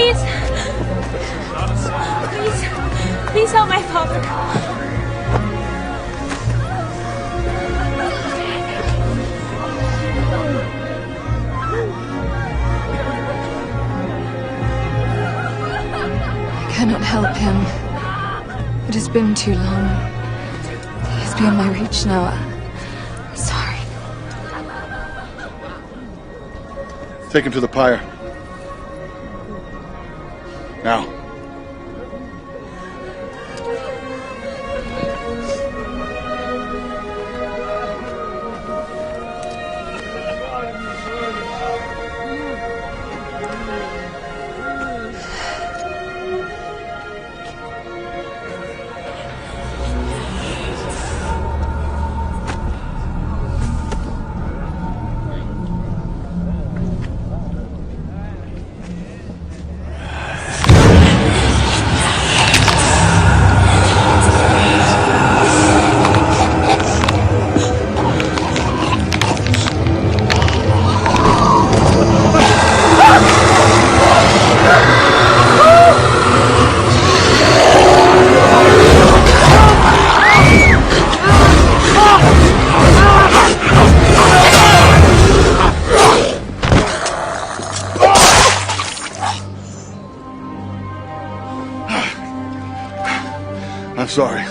Please. Please help my father. I cannot help him. It has been too long. He is beyond my reach now. I'm sorry. Take him to the pyre. Now. I'm sorry.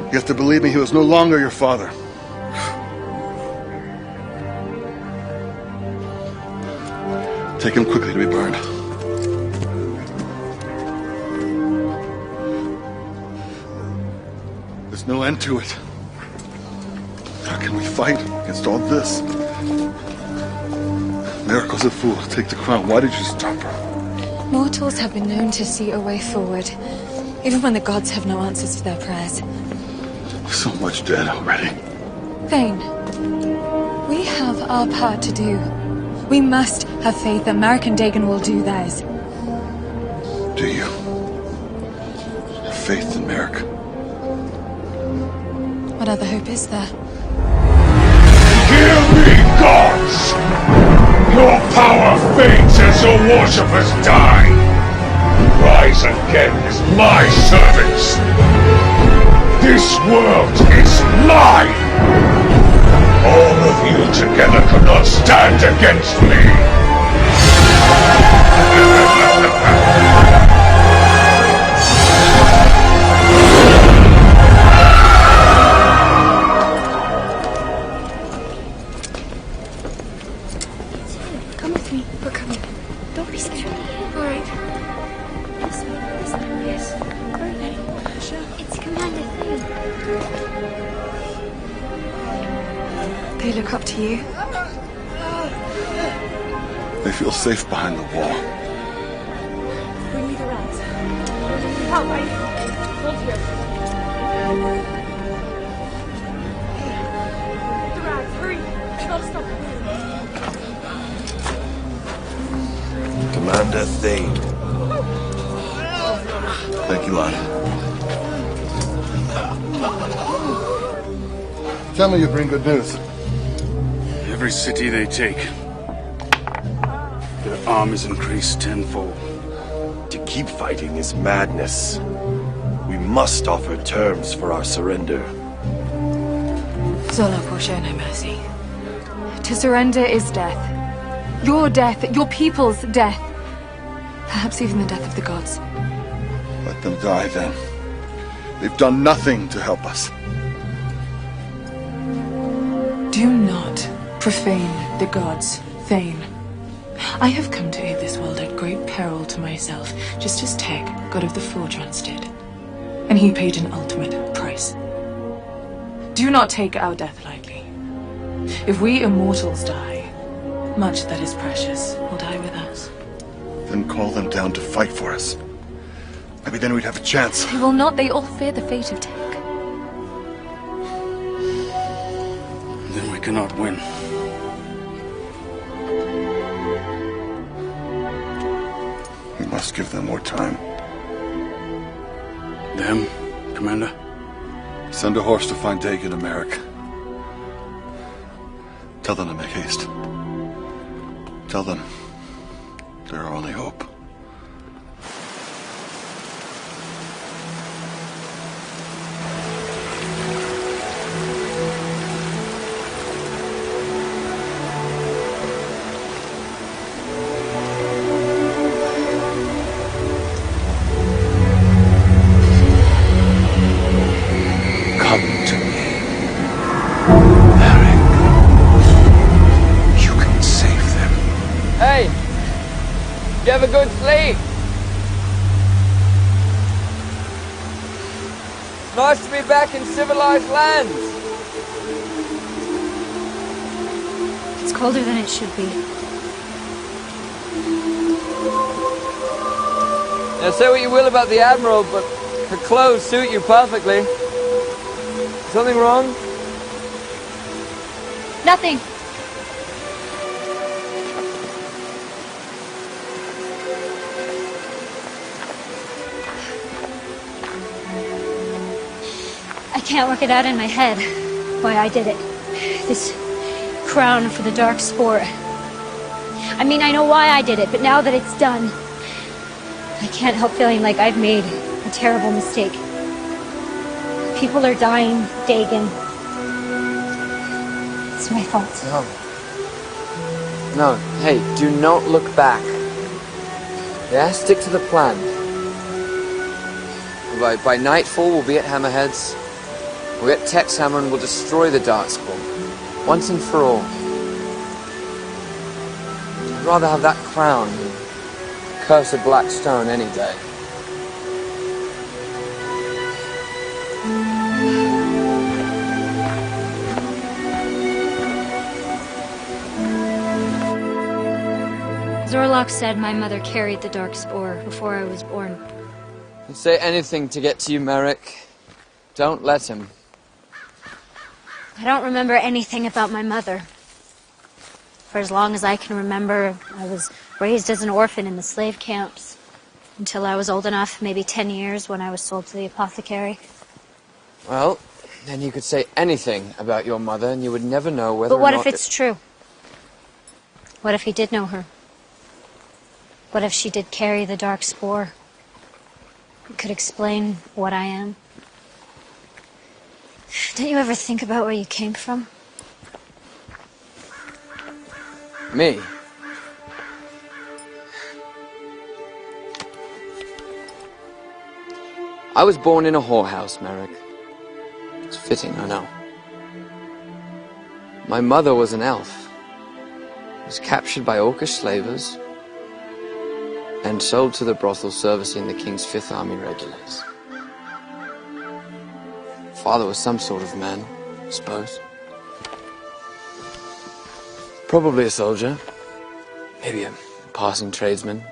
You have to believe me, he was no longer your father. Take him quickly to be burned. There's no end to it. How can we fight against all this? Miracle's a fool. Take the crown. Why did you stop her? Mortals have been known to see a way forward, even when the gods have no answers to their prayers. So much dead already. Thane, we have our part to do. We must have faith that Merrick and Dagon will do theirs. Do you? Have faith in Merrick? What other hope is there? Hear me, gods! Your power fades as your worshippers die. Rise again as my servants. This world is mine. All of you together cannot stand against me. Come with me. We're coming. Don't be scared. All right. This way. Yes. Okay. Sure. It's Commander Thane. They look up to you. They feel safe behind the wall. Bring me the rats. Help, right? Hold here. Hey, the rats, hurry. I gotta stop them. Commander Thane. Thank you, Lon. Tell me you bring good news. Every city they take, their armies increase tenfold. To keep fighting is madness. We must offer terms for our surrender. Zolaf will show no mercy. To surrender is death. Your death, your people's death. Perhaps even the death of the gods. Let them die then. They've done nothing to help us. Do not profane the gods, Thane. I have come to aid this world at great peril to myself, just as Teg, god of the Fortrans, did. And he paid an ultimate price. Do not take our death lightly. If we immortals die, much that is precious will die with us. Then call them down to fight for us. Maybe then we'd have a chance. They will not. They all fear the fate of Teg. Then we cannot win. We must give them more time. Them, Commander? Send a horse to find Dagon and Merrick. Tell them to make haste. Tell them they're our only hope. good sleep. It's nice to be back in civilized lands. It's colder than it should be. Now, say what you will about the Admiral, but her clothes suit you perfectly. Something wrong? Nothing. I can't work it out in my head why I did it. This crown for the dark sport. I mean, I know why I did it, but now that it's done, I can't help feeling like I've made a terrible mistake. People are dying, Dagon. It's my fault. No, hey, do not look back. Yeah, stick to the plan. By nightfall, we'll be at Hammerheads. We'll get Tex Hammer and we'll destroy the Darkspawn. Once and for all. I'd rather have that crown than curse of black stone any day. Zorlok said my mother carried the dark spore before I was born. He'd say anything to get to you, Merrick. Don't let him. I don't remember anything about my mother. For as long as I can remember, I was raised as an orphan in the slave camps. Until I was old enough, maybe 10 years, when I was sold to the apothecary. Well, then you could say anything about your mother and you would never know whether or not... But what if it's true? What if he did know her? What if she did carry the dark spore? It could explain what I am. Don't you ever think about where you came from? Me? I was born in a whorehouse, Merrick. It's fitting, I know. My mother was an elf. Was captured by Orcish slavers and sold to the brothel servicing the King's 5th Army regulars. Father was some sort of man, I suppose. Probably a soldier. Maybe a passing tradesman.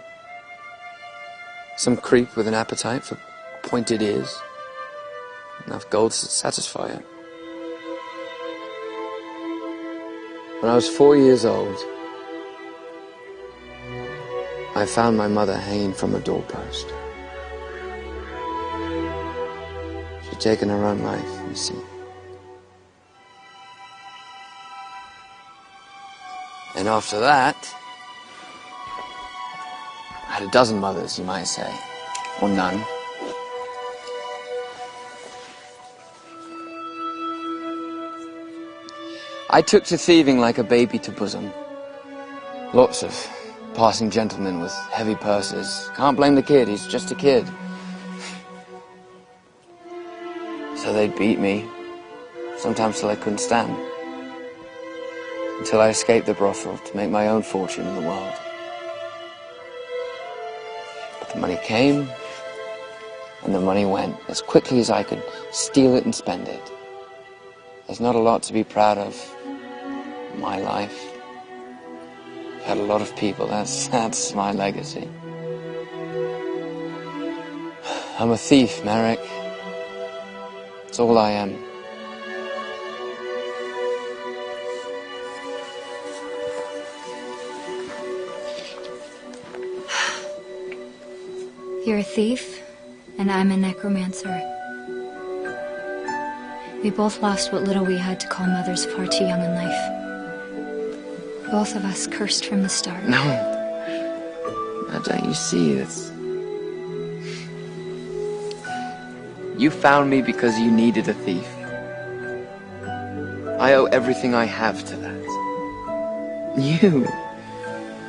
Some creep with an appetite for pointed ears. Enough gold to satisfy it. When I was 4 years old, I found my mother hanging from a doorpost. She'd taken her own life, you see. And after that, I had a dozen mothers, you might say, or none. I took to thieving like a baby to bosom. Lots of passing gentlemen with heavy purses. Can't blame the kid, he's just a kid. So they'd beat me, sometimes till I couldn't stand. Until I escaped the brothel to make my own fortune in the world. But the money came, and the money went as quickly as I could steal it and spend it. There's not a lot to be proud of in my life. I've had a lot of people, that's my legacy. I'm a thief, Merrick. That's all I am. You're a thief, and I'm a necromancer. We both lost what little we had to call mothers far too young in life. Both of us cursed from the start. No. Now don't you see this? You found me because you needed a thief. I owe everything I have to that. You,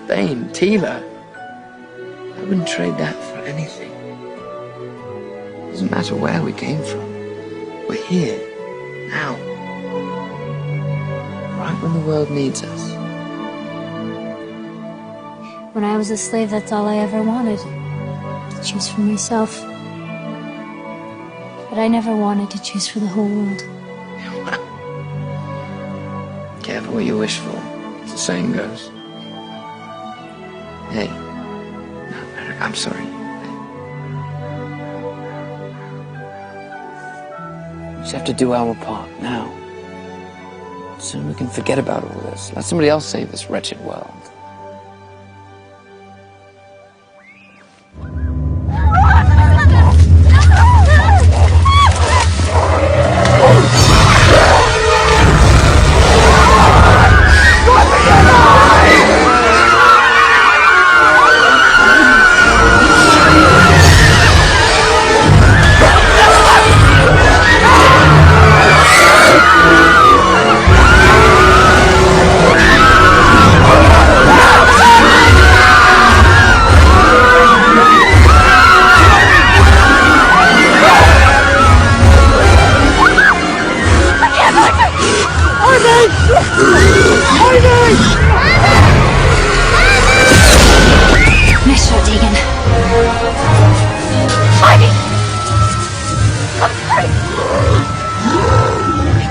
Bane, Tila. I wouldn't trade that for anything. Doesn't matter where we came from. We're here, now. Right when the world needs us. When I was a slave, that's all I ever wanted. To choose for myself. But I never wanted to choose for the whole world. Careful what you wish for, as the saying goes. Hey. No, Eric, I'm sorry. We just have to do our part now. Soon we can forget about all this. Let somebody else save this wretched world.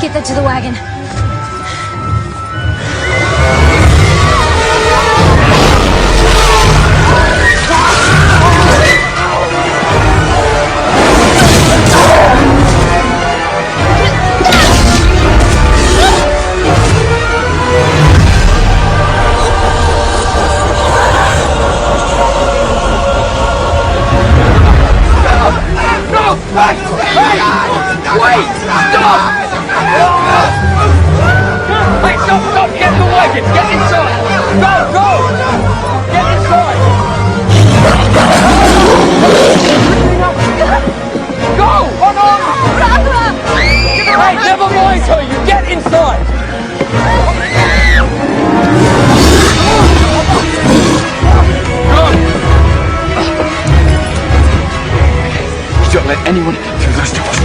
Get that to the wagon. Don't let anyone through those doors.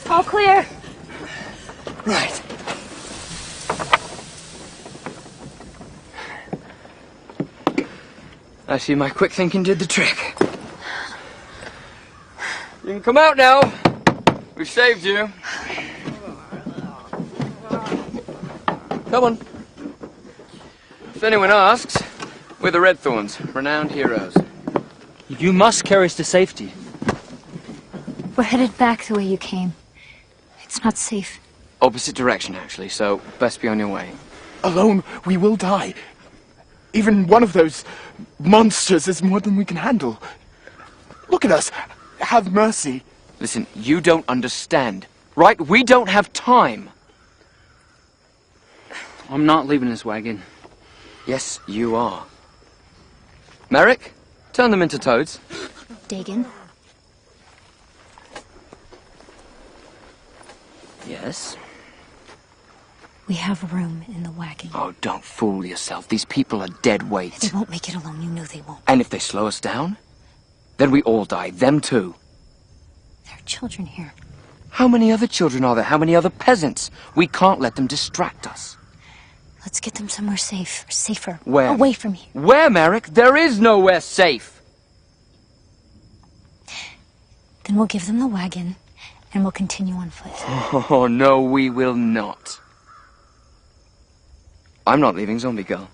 All clear. Right. I see my quick thinking did the trick. You can come out now. We've saved you. Come on. If anyone asks, we're the Redthorns, renowned heroes. You must carry us to safety. We're headed back the way you came. It's not safe. Opposite direction, actually, so best be on your way. Alone, we will die. Even one of those monsters is more than we can handle. Look at us. Have mercy. Listen, you don't understand, right? We don't have time. I'm not leaving this wagon. Yes, you are. Merrick, turn them into toads. Dagon. Yes? We have room in the wagon. Oh, don't fool yourself. These people are dead weight. They won't make it alone. You know they won't. And if they slow us down, then we all die. Them too. There are children here. How many other children are there? How many other peasants? We can't let them distract us. Let's get them somewhere safe. Safer. Where? Away from here. Where, Merrick? There is nowhere safe. Then we'll give them the wagon, and we'll continue on foot. Oh, no, we will not. I'm not leaving Zombie Girl.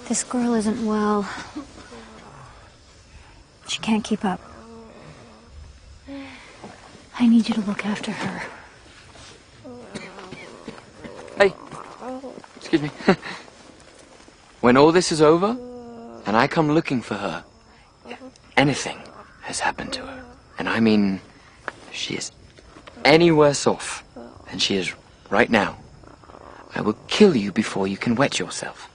This girl isn't well. She can't keep up. I need you to look after her. Hey, excuse me. When all this is over, and I come looking for her, if anything has happened to her, and I mean she is any worse off than she is right now, I will kill you before you can wet yourself.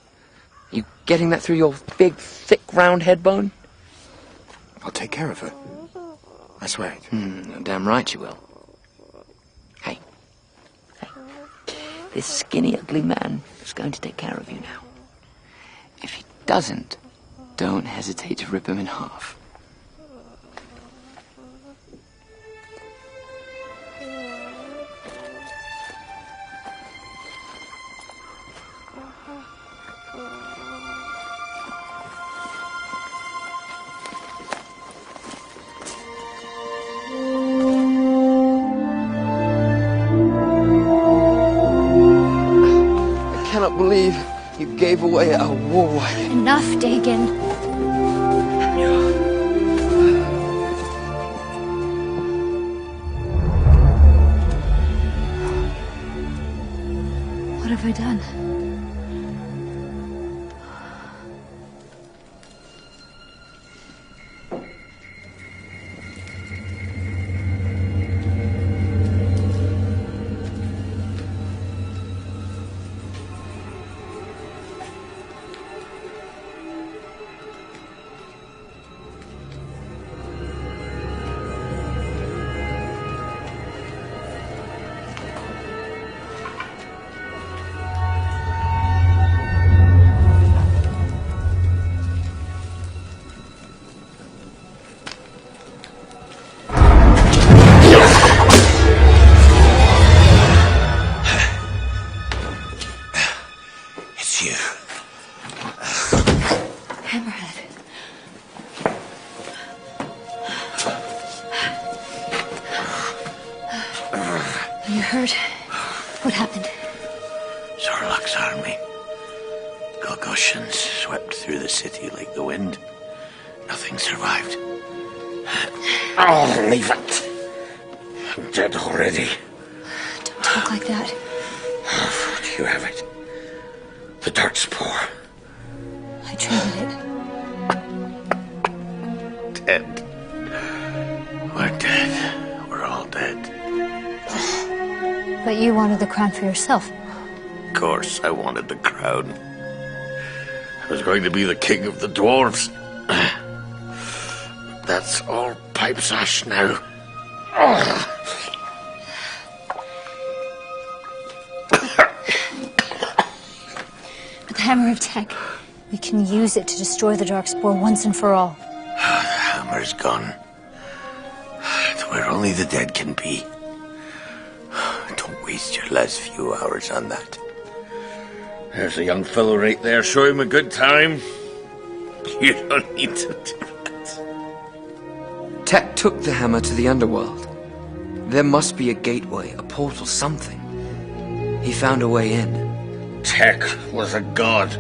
You getting that through your big, thick, round head bone? I'll take care of her. I swear it. Damn right you will. Hey. This skinny, ugly man is going to take care of you now. If he doesn't, don't hesitate to rip him in half. I cannot believe you gave away our war wagon. Enough, Dagon. What have I done? What happened? Zorlok's army. Golgoshans swept through the city like the wind. Nothing survived. Oh, leave it. I'm dead already. Don't talk like that. You have it. The dark spore. I traded it. Dead. We're dead. We're all dead. But you wanted the crown for yourself. Of course, I wanted the crown. I was going to be the king of the dwarves. That's all pipe's ash now. With the Hammer of Tech, we can use it to destroy the Darkspore once and for all. The hammer's gone. To where only the dead can be. Don't waste your last few hours on that. There's a young fellow right there. Show him a good time. You don't need to do that. Tech took the hammer to the underworld. There must be a gateway, a portal, something. He found a way in. Tech was a god.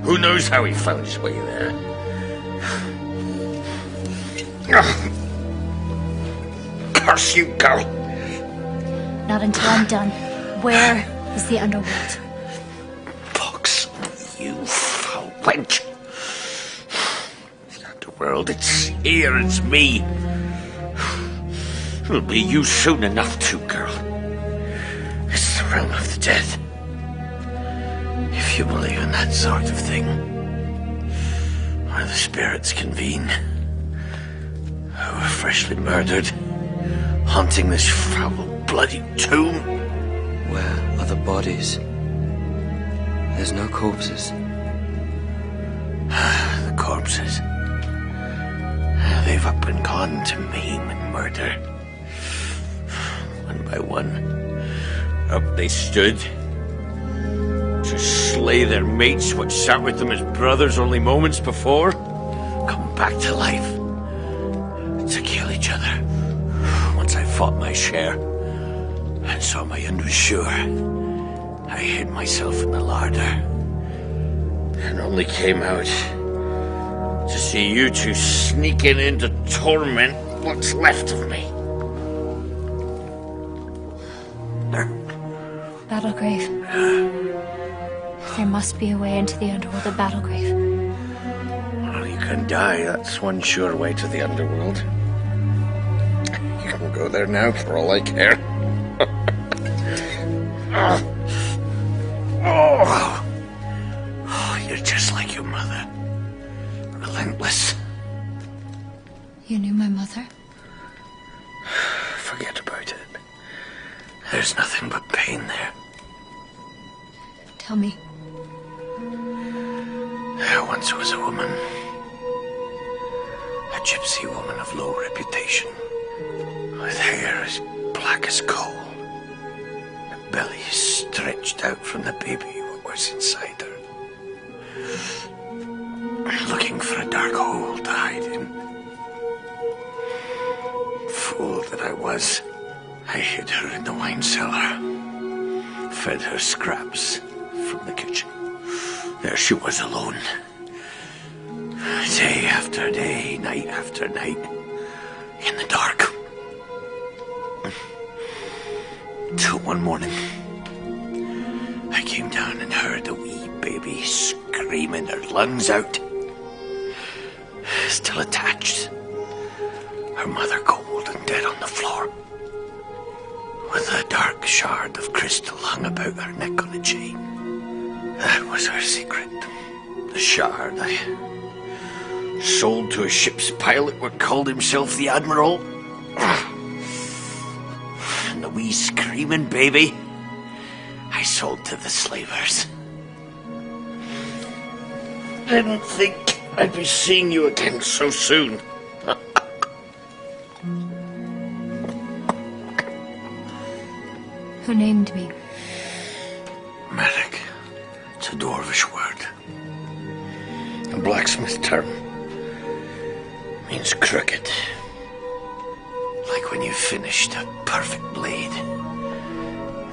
Who knows how he found his way there? Curse you, girl. Not until I'm done. Where is the underworld? Pox, you foul wench. The underworld, it's here, it's me. It'll be you soon enough too, girl. It's the realm of the dead. If you believe in that sort of thing. where the spirits convene, who were freshly murdered, haunting this foul, bloody tomb. Where are the bodies? There's no corpses. The corpses. They've up and gone to maim and murder. One by one, up they stood to slay their mates, which sat with them as brothers only moments before, come back to life to kill each other. Once I fought my share and saw my end was sure, I hid myself in the larder and only came out to see you two sneaking in to torment what's left of me. Battlegrave. There must be a way into the underworld of Battlegrave. Well, you can die. That's one sure way to the underworld. You can go there now for all I care. Oh, you're just like your mother. Relentless. You knew my mother? Forget about it. There's nothing but pain there. Tell me. There once was a woman. A gypsy woman of low reputation. With hair as black as coal. A belly stretched out from the baby what was inside her. Looking for a dark hole to hide in. Fool that I was. I hid her in the wine cellar. Fed her scraps from the kitchen. There she was alone. Day after day, night after night. In the dark. Till one morning, I came down and heard the wee baby screaming her lungs out. Still attached. Her mother cold and dead on the floor. With a dark shard of crystal hung about her neck on a chain. That was her secret. The shard I sold to a ship's pilot what called himself the Admiral. And the wee screaming baby I sold to the slavers. Didn't think I'd be seeing you again so soon. Who named me? Merrick. It's a dwarvish word. A blacksmith term. Means crooked. Like when you've finished a perfect blade.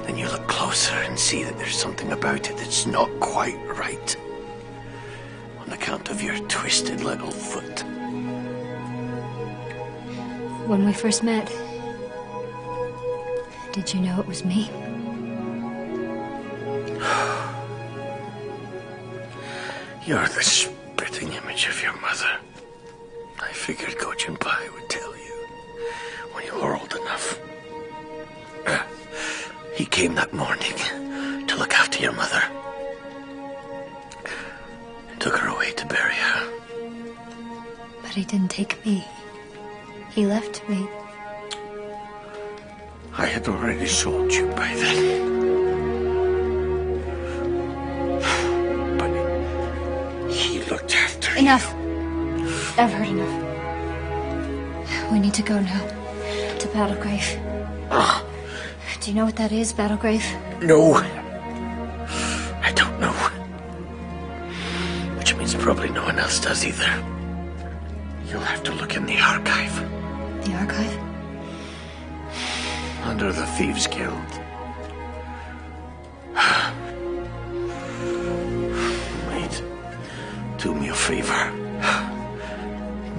Then you look closer and see that there's something about it that's not quite right. On account of your twisted little foot. When we first met, did you know it was me? You're the spitting image of your mother. I figured Gojin Pai would tell you when you were old enough. He came that morning to look after your mother. Took her away to bury her. But he didn't take me. He left me. I had already sold you by then. But he looked after you. Enough. I've heard enough. We need to go now. To Battlegrave. Do you know what that is, Battlegrave? No. I don't know. Which means probably no one else does either. You'll have to look in the archive. The archive? Under the Thieves' Guild. Mate, do me a favor.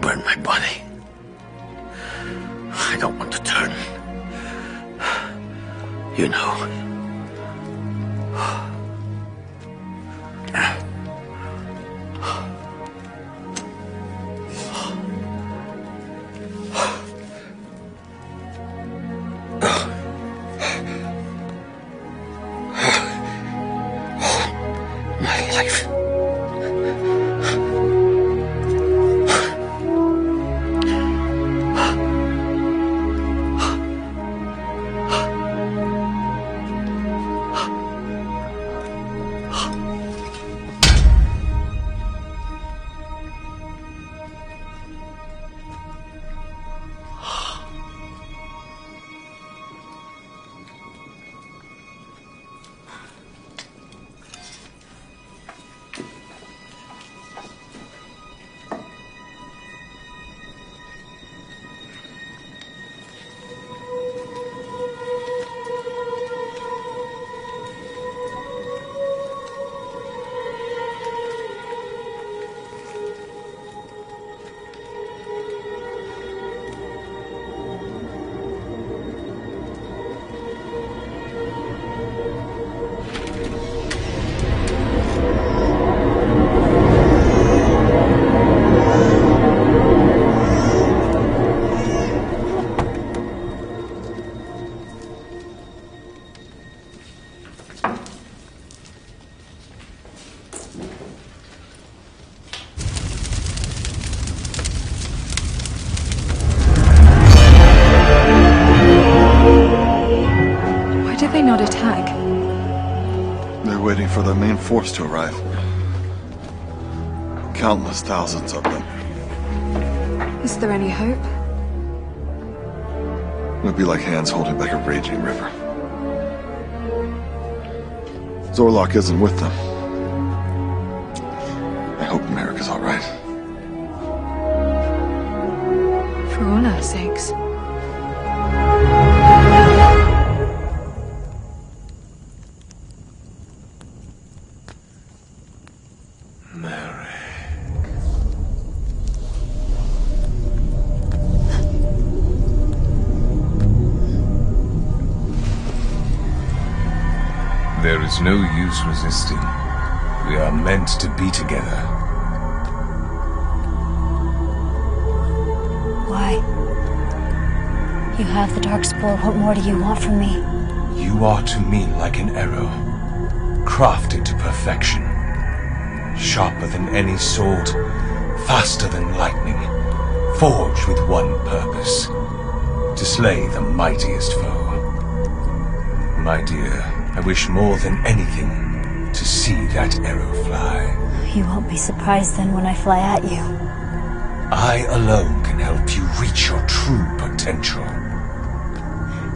Burn my body. I don't want to turn. You know. My life. for the main force to arrive. Countless thousands of them. Is there any hope? It would be like hands holding back a raging river. Zorlok isn't with them. I hope America's all right. For all our sakes. There is no use resisting. We are meant to be together. Why? You have the dark spore. What more do you want from me? You are to me like an arrow, crafted to perfection. Sharper than any sword, faster than lightning, forged with one purpose: to slay the mightiest foe. My dear, I wish more than anything to see that arrow fly. You won't be surprised then when I fly at you. I alone can help you reach your true potential.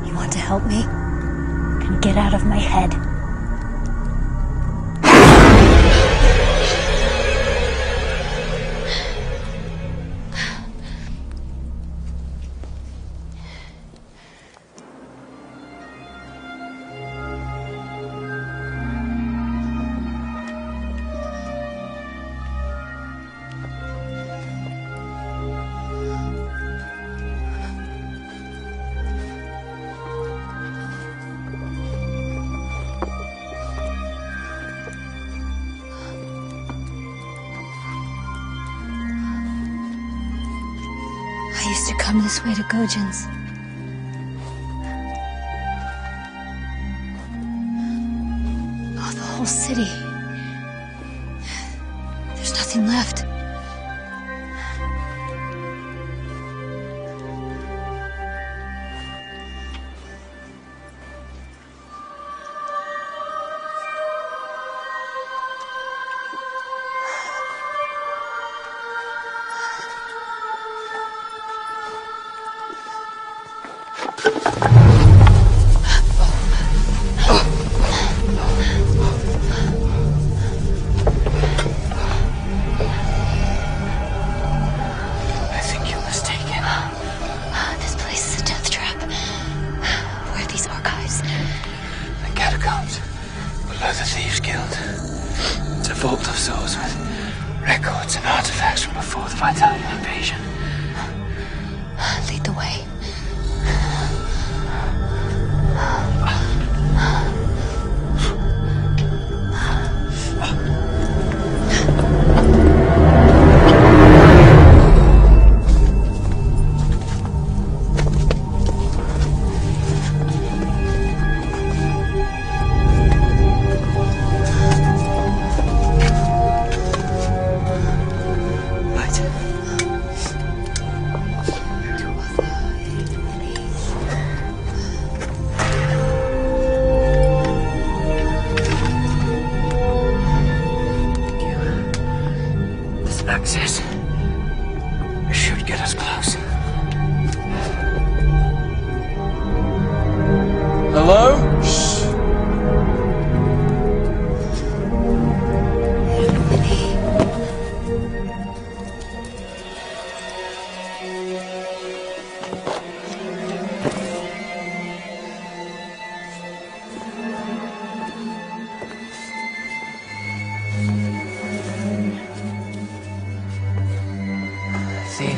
You want to help me? Then get out of my head. I used to come this way to Gojin's. Oh, the whole city. There's nothing left.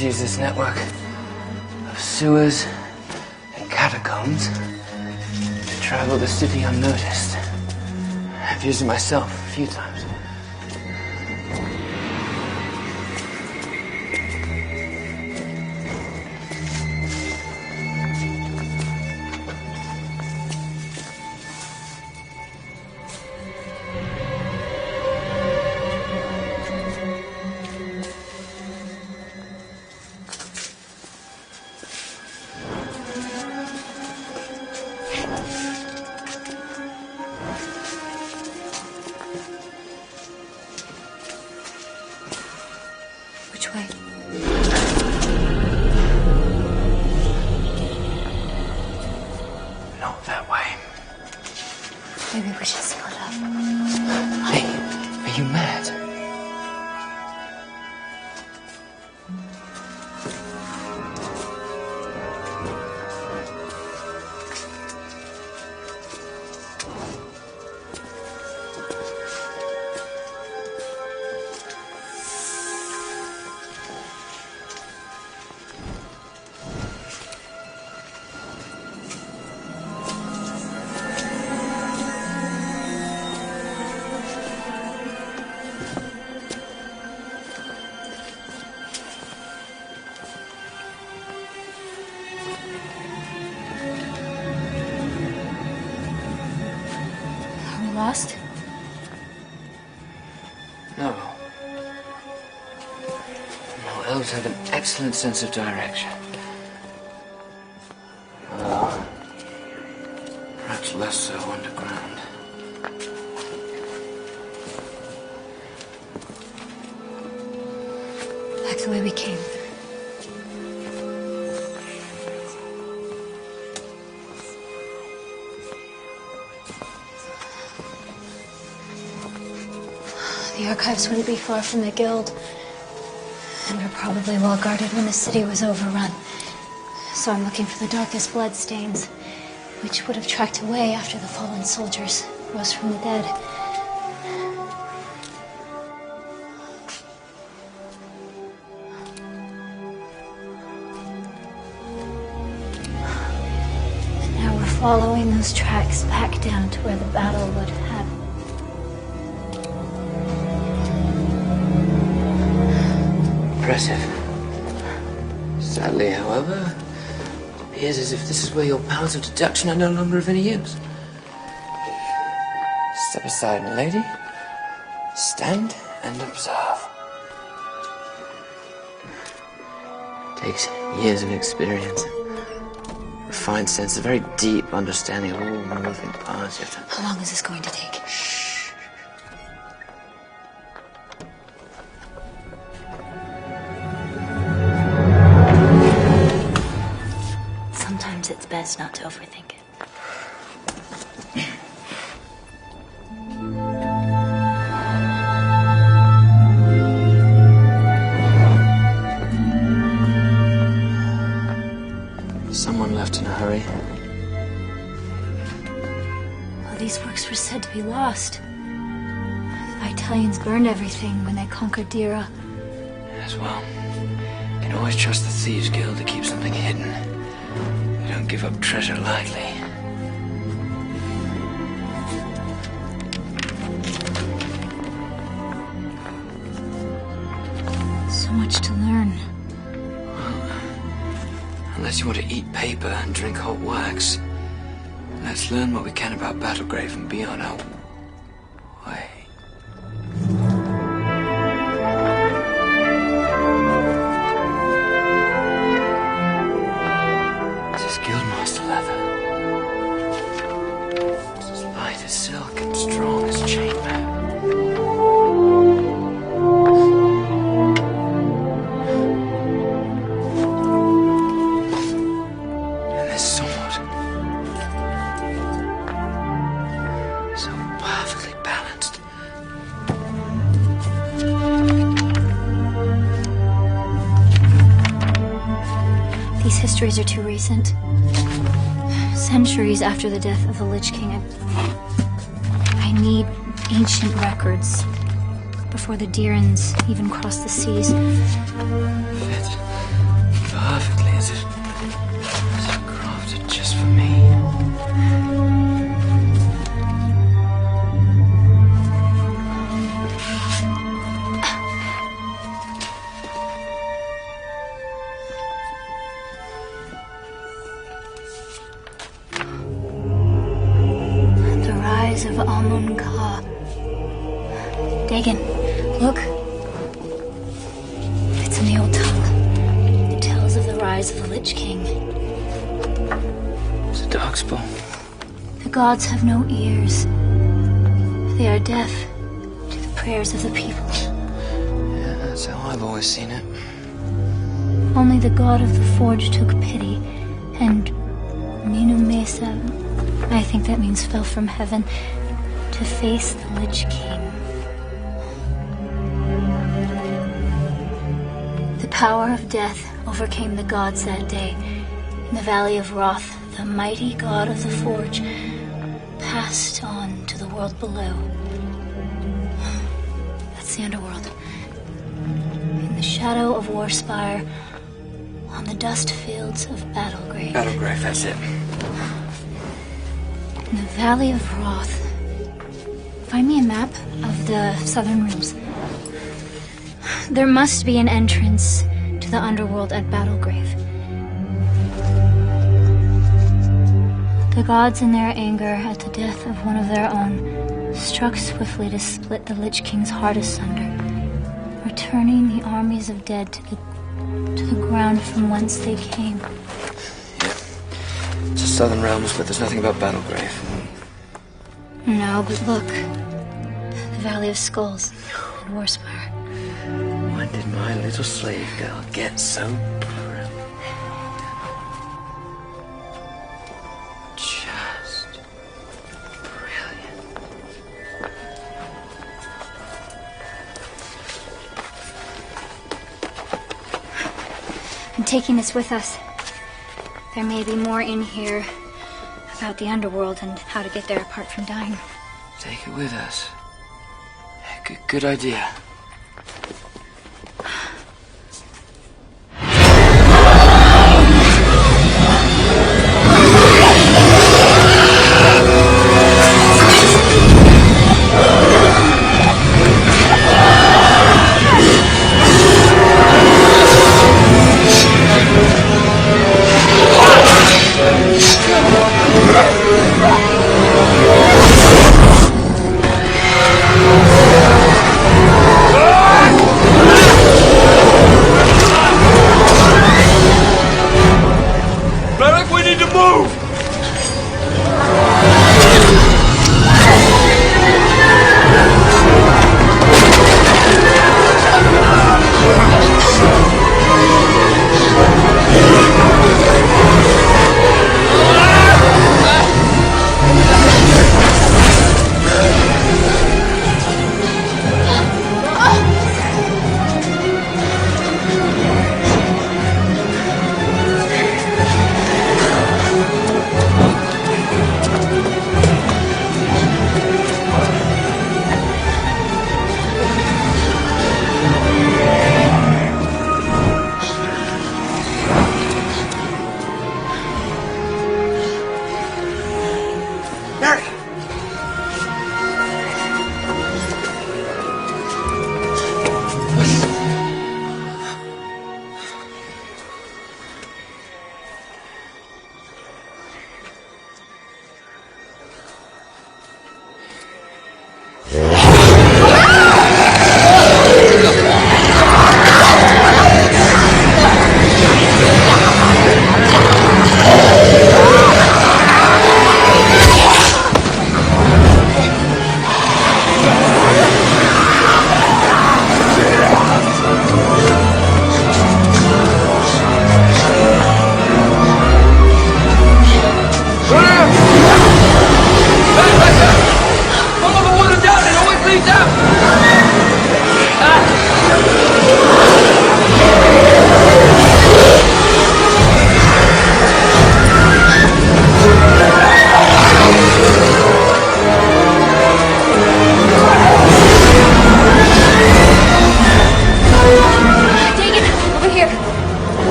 Use this network of sewers and catacombs to travel the city unnoticed. I've used it myself a few times. Maybe we should split up. Hey, are you mad? Lost? No. No, elves have an excellent sense of direction. Perhaps less so underground. Back the way we came. The archives wouldn't be far from the guild, and were probably well guarded when the city was overrun. So I'm looking for the darkest bloodstains, which would have tracked away after the fallen soldiers rose from the dead. And now we're following those tracks back down to where the battle would happen. Impressive. Sadly, however, it appears as if this is where your powers of deduction are no longer of any use. Step aside, my lady. Stand and observe. It takes years of experience, a refined sense, a very deep understanding of all the moving parts. You have to... How long is this going to take? It's best not to overthink it. Someone left in a hurry. Well, these works were said to be lost. The Italians burned everything when they conquered Dira. As well. You can always trust the Thieves Guild to keep something hidden. Don't give up treasure lightly. So much to learn. Well, unless you want to eat paper and drink hot wax, let's learn what we can about Battlegrave and be on our way. Histories are too recent. Centuries after the death of the Lich King. I need ancient records before the Dirans even crossed the seas. Fit perfectly as it crafted just for me. Of Amun-Ka. Dagon, look. It's in the old tongue. It tells of the rise of the Lich King. It's a dark spell. The gods have no ears. They are deaf to the prayers of the people. Yeah, that's how I've always seen it. Only the god of the forge took pity, and Minu Mesa, I think that means fell from heaven, to face the Lich King. The power of death overcame the gods that day. In the Valley of Wrath, the mighty god of the Forge passed on to the world below. That's the underworld. In the shadow of Warspire, on the dust fields of Battlegrave. Battlegrave, that's it. In the Valley of Wrath. Find me a map of the Southern Realms. There must be an entrance to the underworld at Battlegrave. The gods, in their anger at the death of one of their own, struck swiftly to split the Lich King's heart asunder, returning the armies of dead to the ground from whence they came. Yeah. It's the Southern Realms, but there's nothing about Battlegrave. No, but look. The Valley of Skulls and Warspire. When did my little slave girl get so brilliant? Just brilliant. I'm taking this with us. There may be more in here about the underworld and how to get there apart from dying. Take it with us. Good idea.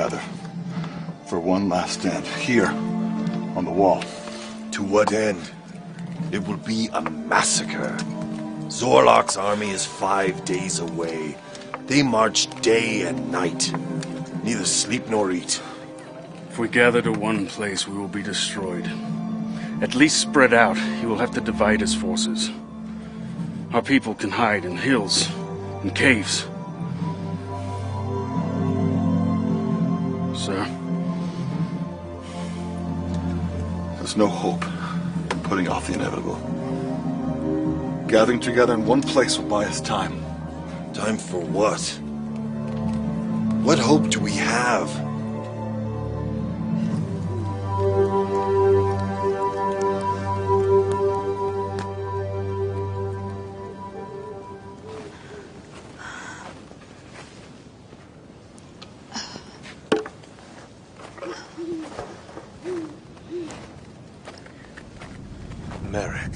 gather for one last stand here on the wall. To what end? It will be a massacre. Zorlok's army is 5 days away. They march day and night, neither sleep nor eat. If we gather to one place, we will be destroyed. At least spread out, he will have to divide his forces. Our people can hide in hills, in caves. Sir? There's no hope in putting off the inevitable. Gathering together in one place will buy us time. Time for what? What hope do we have? Merrick.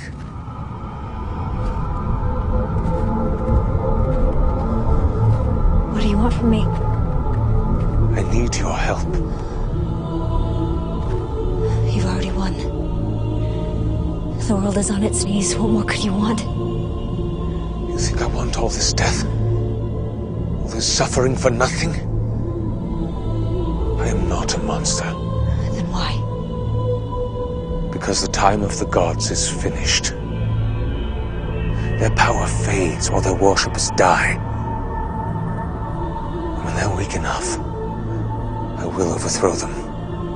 What do you want from me? I need your help. You've already won. The world is on its knees. What more could you want? You think I want all this death? All this suffering for nothing? I am not a monster. Then why? Because the time of the gods is finished. Their power fades while their worshippers die. When they're weak enough, I will overthrow them.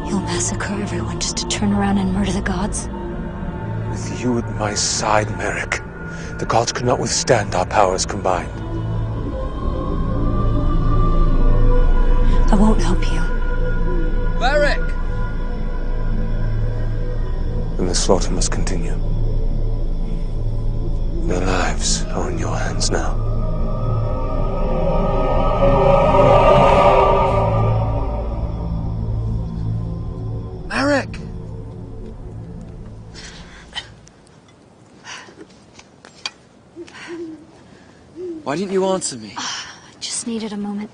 You'll massacre everyone just to turn around and murder the gods? With you at my side, Merrick, the gods could not withstand our powers combined. I won't help you. Merrick! Then the slaughter must continue. Their lives are in your hands now. Merrick! Why didn't you answer me? I just needed a moment.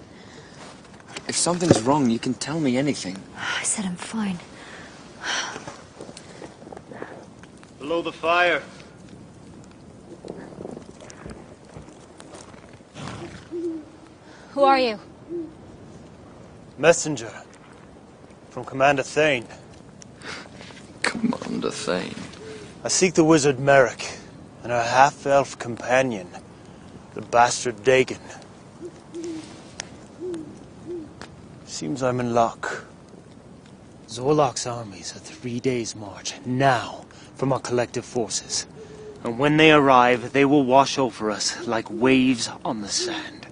If something's wrong, you can tell me anything. I said I'm fine. Below the fire. Who are you? Messenger. From Commander Thane. Commander Thane. I seek the wizard Merrick and her half-elf companion, the bastard Dagon. Seems I'm in luck. Zorlok's armies are 3 days' march now from our collective forces. And when they arrive, they will wash over us like waves on the sand.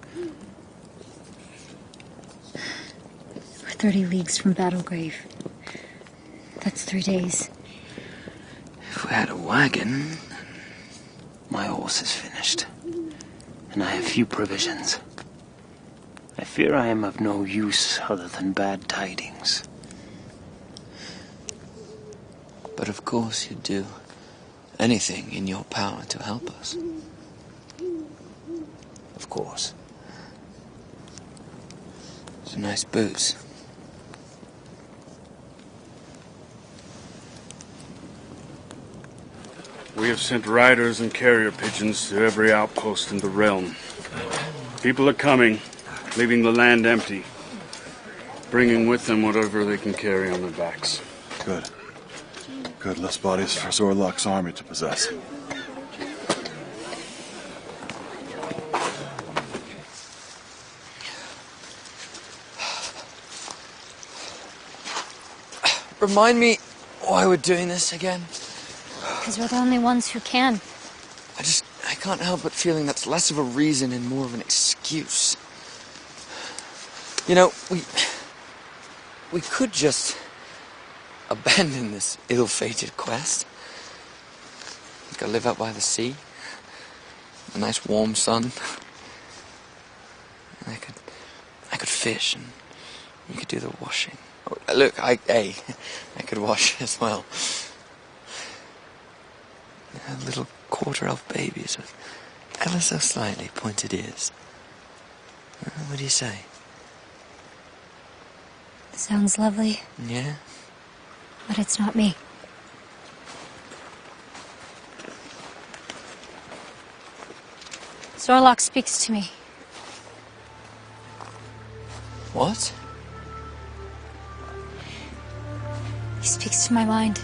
We're 30 leagues from Battlegrave. That's 3 days. If we had a wagon, my horse is finished. And I have few provisions. I fear I am of no use other than bad tidings. But of course you'd do anything in your power to help us. Of course. It's a nice boots. We have sent riders and carrier pigeons to every outpost in the realm. People are coming, leaving the land empty, bringing with them whatever they can carry on their backs. Good. Good, less bodies for Zorlok's army to possess. Remind me why we're doing this again? Because we're the only ones who can. I can't help but feeling that's less of a reason and more of an excuse. You know, we could just abandon this ill-fated quest. Go live out by the sea. A nice warm sun. I could fish and we could do the washing. Oh, look, I could wash as well. Little quarter-elf babies with ever so slightly pointed ears. What do you say? Sounds lovely. Yeah? But it's not me. Zorlok speaks to me. What? He speaks to my mind.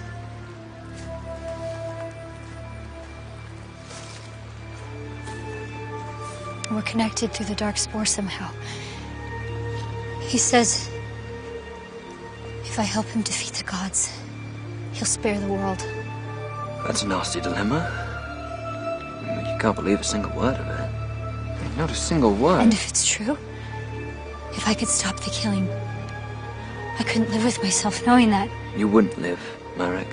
We're connected through the dark spore somehow. He says if I help him defeat the gods, he'll spare the world. That's a nasty dilemma. You can't believe a single word of it. Not a single word. And if it's true, if I could stop the killing, I couldn't live with myself knowing that. You wouldn't live, Marek.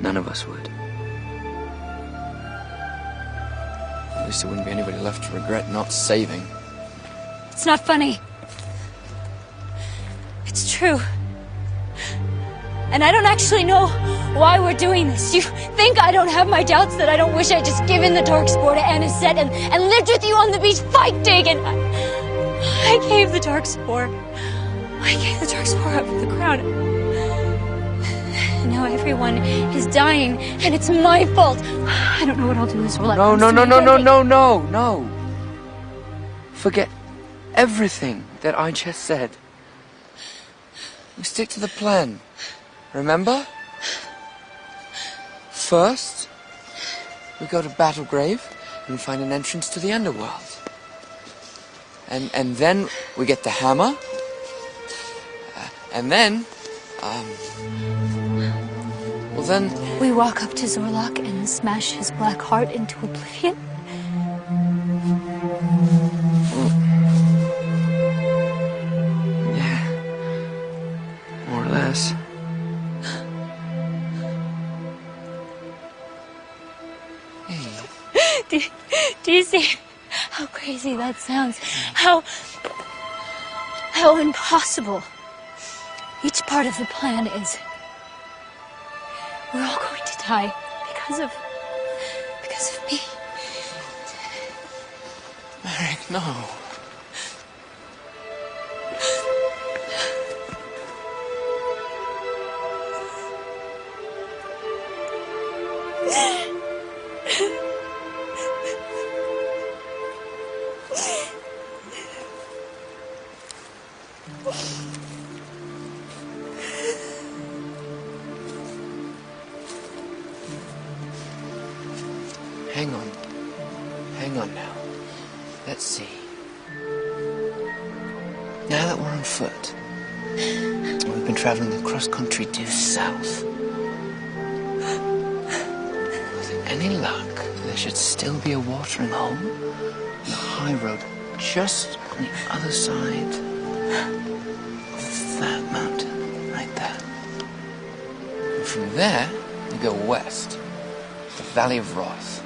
None of us would. At least there wouldn't be anybody left to regret not saving. It's not funny. It's true. And I don't actually know why we're doing this. You think I don't have my doubts, that I don't wish I'd just given the Darkspawn to Anisette and lived with you on the beach fighting, and I gave the Darkspawn. I gave the Darkspawn up for the crown. And now everyone is dying, and it's my fault. I don't know what I'll do this whole life. No. Forget everything that I just said. We stick to the plan. Remember? First, we go to Battlegrave and find an entrance to the underworld. And then we get the hammer. And then, well then... We walk up to Zorlok and smash his black heart into oblivion. Yeah. More or less. Do you see how crazy that sounds? How impossible each part of the plan is. We're all going to die because of me. Marek, no. Hang on now. Let's see. Now that we're on foot, we've been traveling across country due south. With any luck, there should still be a watering hole on the high road just on the other side of that mountain, right there. And from there, you go west, the Valley of Wrath.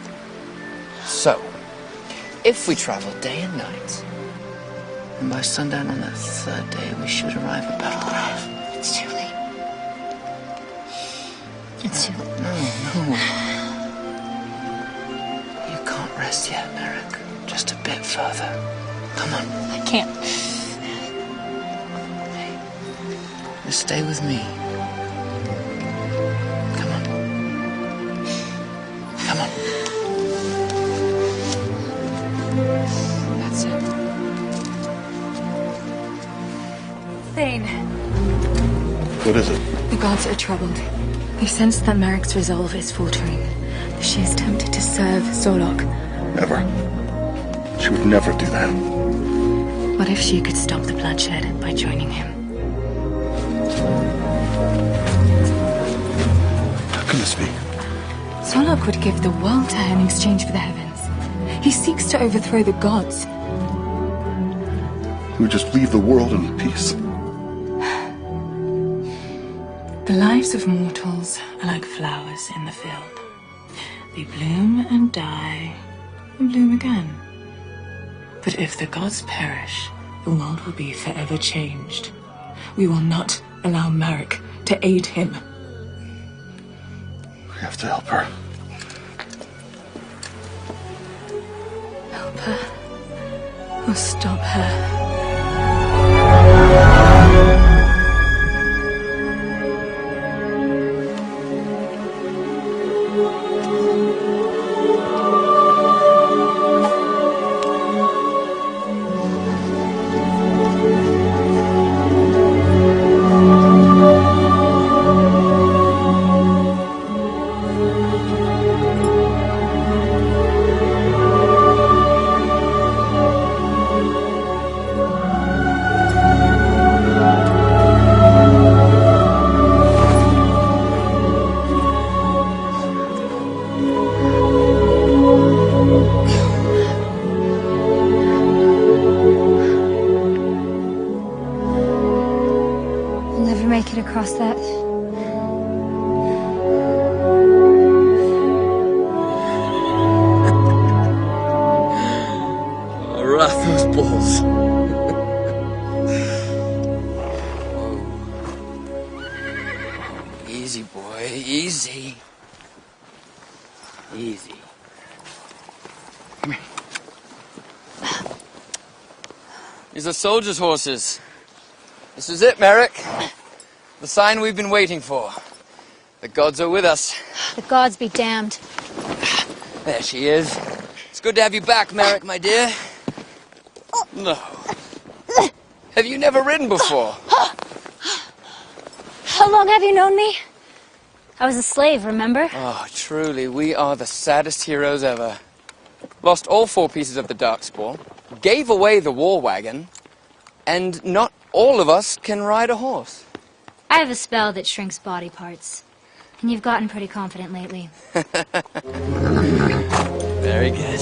So, if we travel day and night, and by sundown on that third day, we should arrive at Battlegrave. It's too late. It's too late. No. You can't rest yet, Marek. Just a bit further. Come on. I can't. Just stay with me. Come on. That's it. Thane. What is it? The gods are troubled. They sense that Marek's resolve is faltering. She is tempted to serve Zorlok. Never. She would never do that. What if she could stop the bloodshed by joining him? How can this be? Zorlok would give the world to her in exchange for the heavens. He seeks to overthrow the gods. He would just leave the world in peace. The lives of mortals are like flowers in the field. They bloom and die and bloom again. But if the gods perish, the world will be forever changed. We will not allow Marek to aid him. We have to help her. Help her or stop her. ever make it across that? Oh, wrath those balls. Easy, boy, easy. Easy. Come here. These are soldiers' horses. This is it, Merrick. The sign we've been waiting for. The gods are with us. The gods be damned. There she is. It's good to have you back, Merrick, my dear. No. Have you never ridden before? How long have you known me? I was a slave, remember? Oh, truly, we are the saddest heroes ever. Lost all 4 pieces of the Darkspawn, gave away the war wagon, and not all of us can ride a horse. I have a spell that shrinks body parts. And you've gotten pretty confident lately. Very good.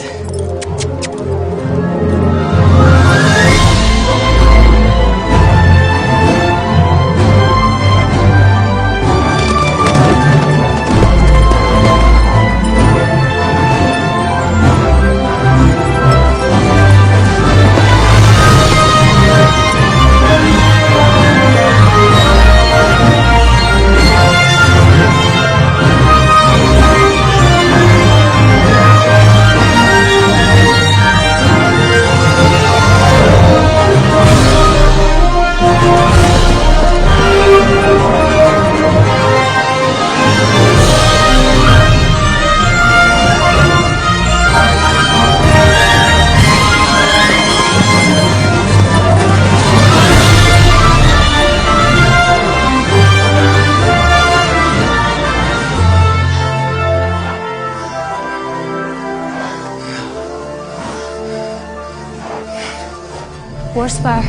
Warspire.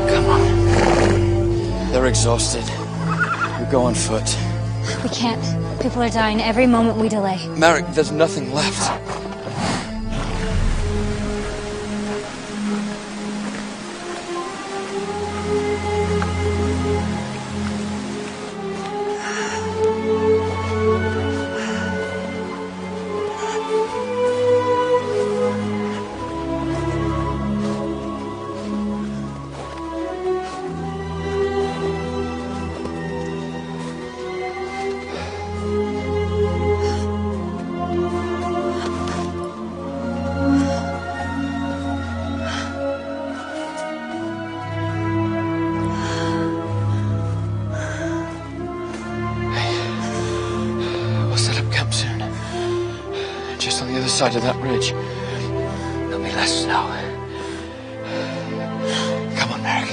Come on. They're exhausted. We go on foot. We can't. People are dying every moment we delay. Merrick, there's nothing left. Side of that ridge. There'll be less snow. Come on, Merrick. A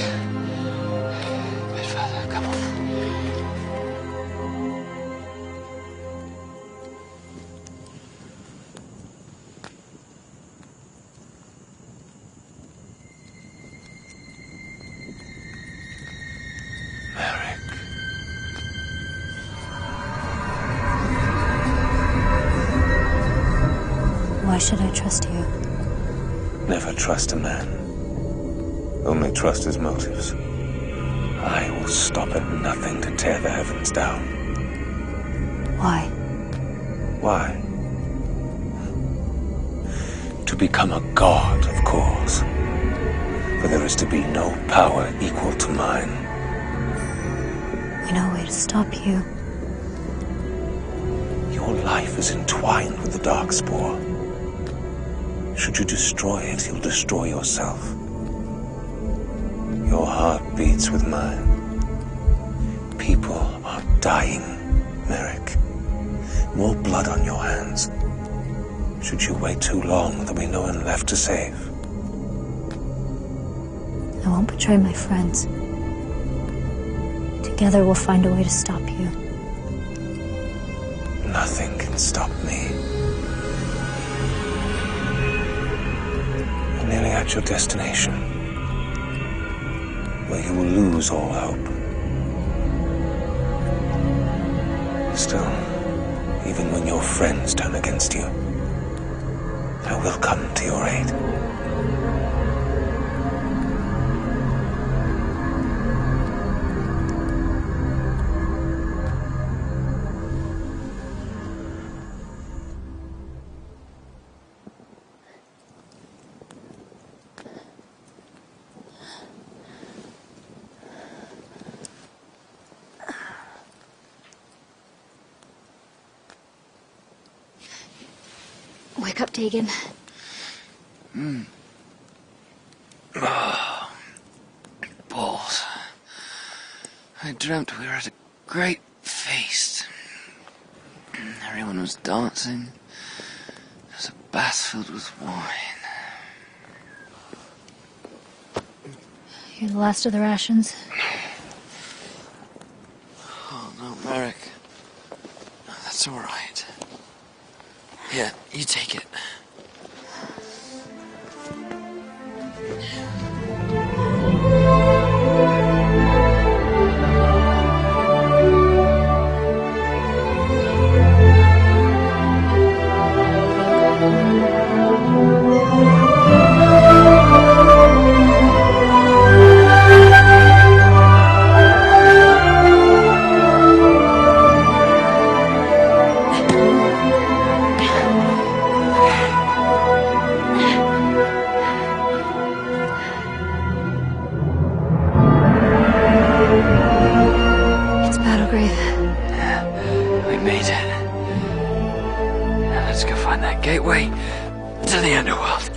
bit further, come on. Merrick. Why should I trust you? Never trust a man. Only trust his motives. I will stop at nothing to tear the heavens down. Why? Why? To become a god, of course. For there is to be no power equal to mine. I know a way to stop you. Your life is entwined with the Darkspawn. Should you destroy it, you'll destroy yourself. Your heart beats with mine. People are dying, Merrick. More blood on your hands. Should you wait too long, there'll be no one left to save. I won't betray my friends. Together we'll find a way to stop you. Nothing can stop me. You're nearly at your destination, where you will lose all hope. Still, even when your friends turn against you, I will come to your aid. up, Dagon. Oh, balls. I dreamt we were at a great feast. Everyone was dancing. There was a bath filled with wine. You're the last of the rations. Oh, no, Merrick. That's all right. Here, you take it. Gateway to the underworld.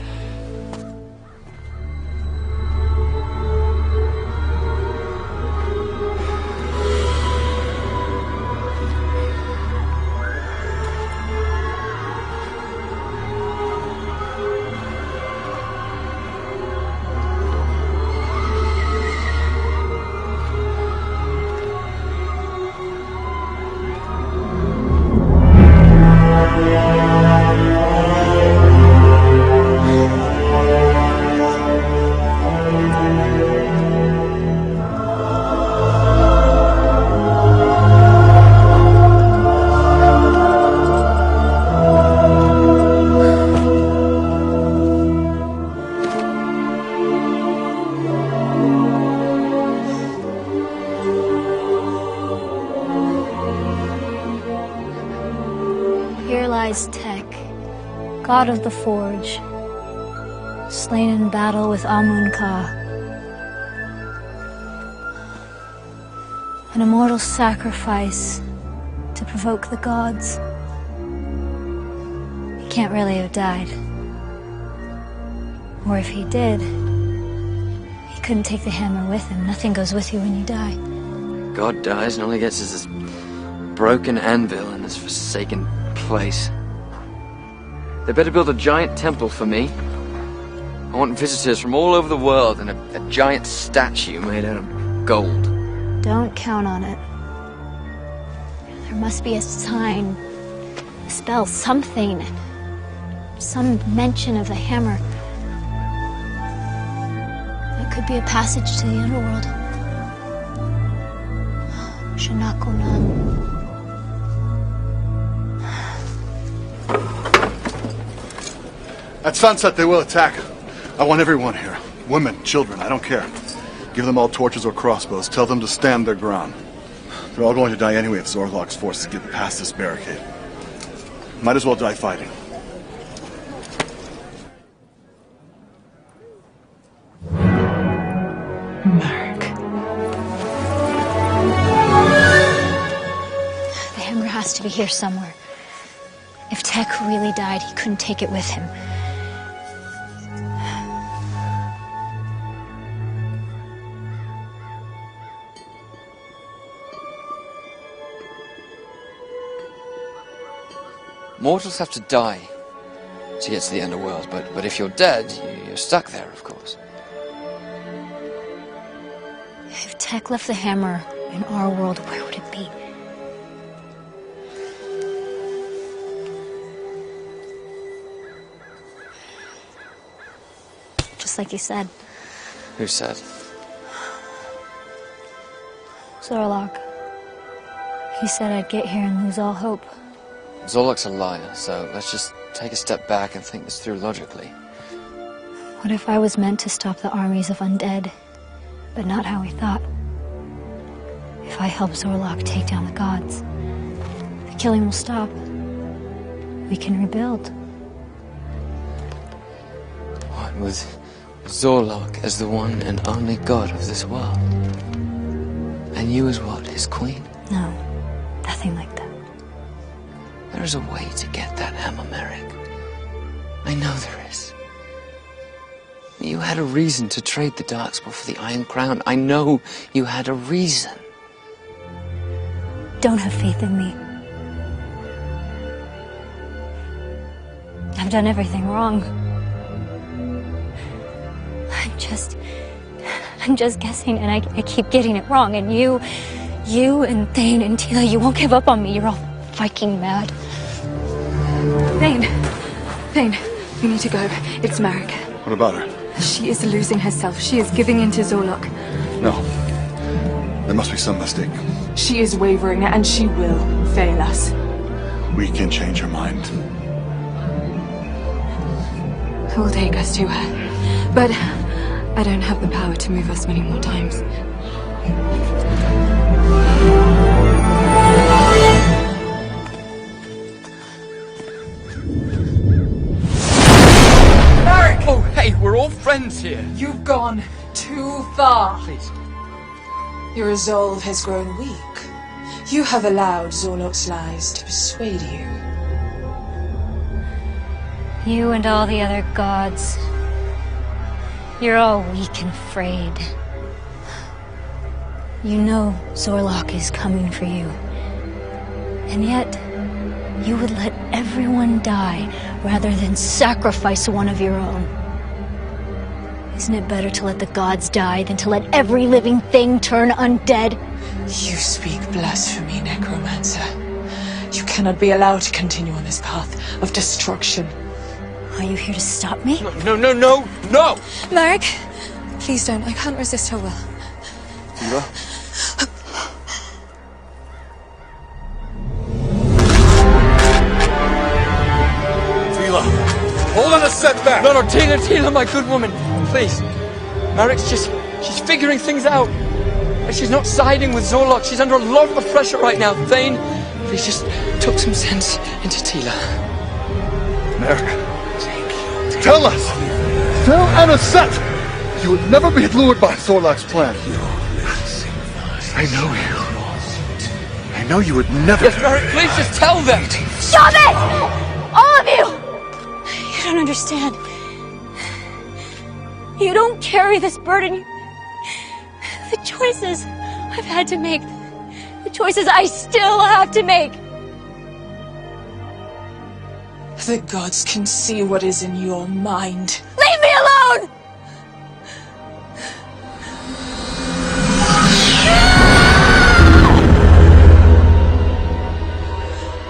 Tech, god of the forge, slain in battle with Amun-Ka. An immortal sacrifice to provoke the gods. He can't really have died. Or if he did, he couldn't take the hammer with him. Nothing goes with you when you die. God dies and all he gets is this broken anvil in this forsaken place. They better build a giant temple for me. I want visitors from all over the world and a giant statue made out of gold. Don't count on it. There must be a sign, a spell, something. Some mention of the hammer. It could be a passage to the underworld. Shanakonam. At sunset, they will attack. I want everyone here. Women, children, I don't care. Give them all torches or crossbows. Tell them to stand their ground. They're all going to die anyway if Zorlok's forces get past this barricade. Might as well die fighting. Mark. The hammer has to be here somewhere. If Tech really died, he couldn't take it with him. Mortals have to die to get to the underworld, but if you're dead, you're stuck there, of course. If Tech left the hammer in our world, where would it be? Just like you said. Who said? Zorlok. He said I'd get here and lose all hope. Zorlok's a liar, so let's just take a step back and think this through logically. What if I was meant to stop the armies of undead, but not how we thought? If I help Zorlok take down the gods, the killing will stop. We can rebuild. What, with Zorlok as the one and only god of this world? And you as what, his queen? No, nothing like that. There is a way to get that hammer, Merrick. I know there is. You had a reason to trade the Darkspawn for the Iron Crown. I know you had a reason. Don't have faith in me. I've done everything wrong. I'm just guessing, and I keep getting it wrong. And you and Thane and Tila, you won't give up on me. You're all Viking mad. Thane, we need to go. It's Merrick. What about her? She is losing herself. She is giving in to Zorlok. No. There must be some mistake. She is wavering, and she will fail us. We can change her mind. Who will take us to her? But I don't have the power to move us many more times. Merrick! Oh, hey, we're all friends here. You've gone too far. Please. Your resolve has grown weak. You have allowed Zorlok's lies to persuade you. You and all the other gods. You're all weak and frayed. You know Zorlok is coming for you. And yet, you would let everyone die rather than sacrifice one of your own. Isn't it better to let the gods die than to let every living thing turn undead? You speak blasphemy, necromancer. You cannot be allowed to continue on this path of destruction. Are you here to stop me? No! Merrick, please don't. I can't resist her will. Tila? Tila, hold on a setback! No, Tila, my good woman. Please. Merrick's she's figuring things out. And she's not siding with Zorlok. She's under a lot of pressure right now. Thane, please just took some sense into Tila. Merrick. Tell us! Tell Anisette! You would never be lured by Zorlok's plan. I know you. I know you would never... Yes, Merrick, please just tell them! Stop it! All of you! You don't understand. You don't carry this burden. The choices I've had to make. The choices I still have to make. The gods can see what is in your mind. Leave me alone!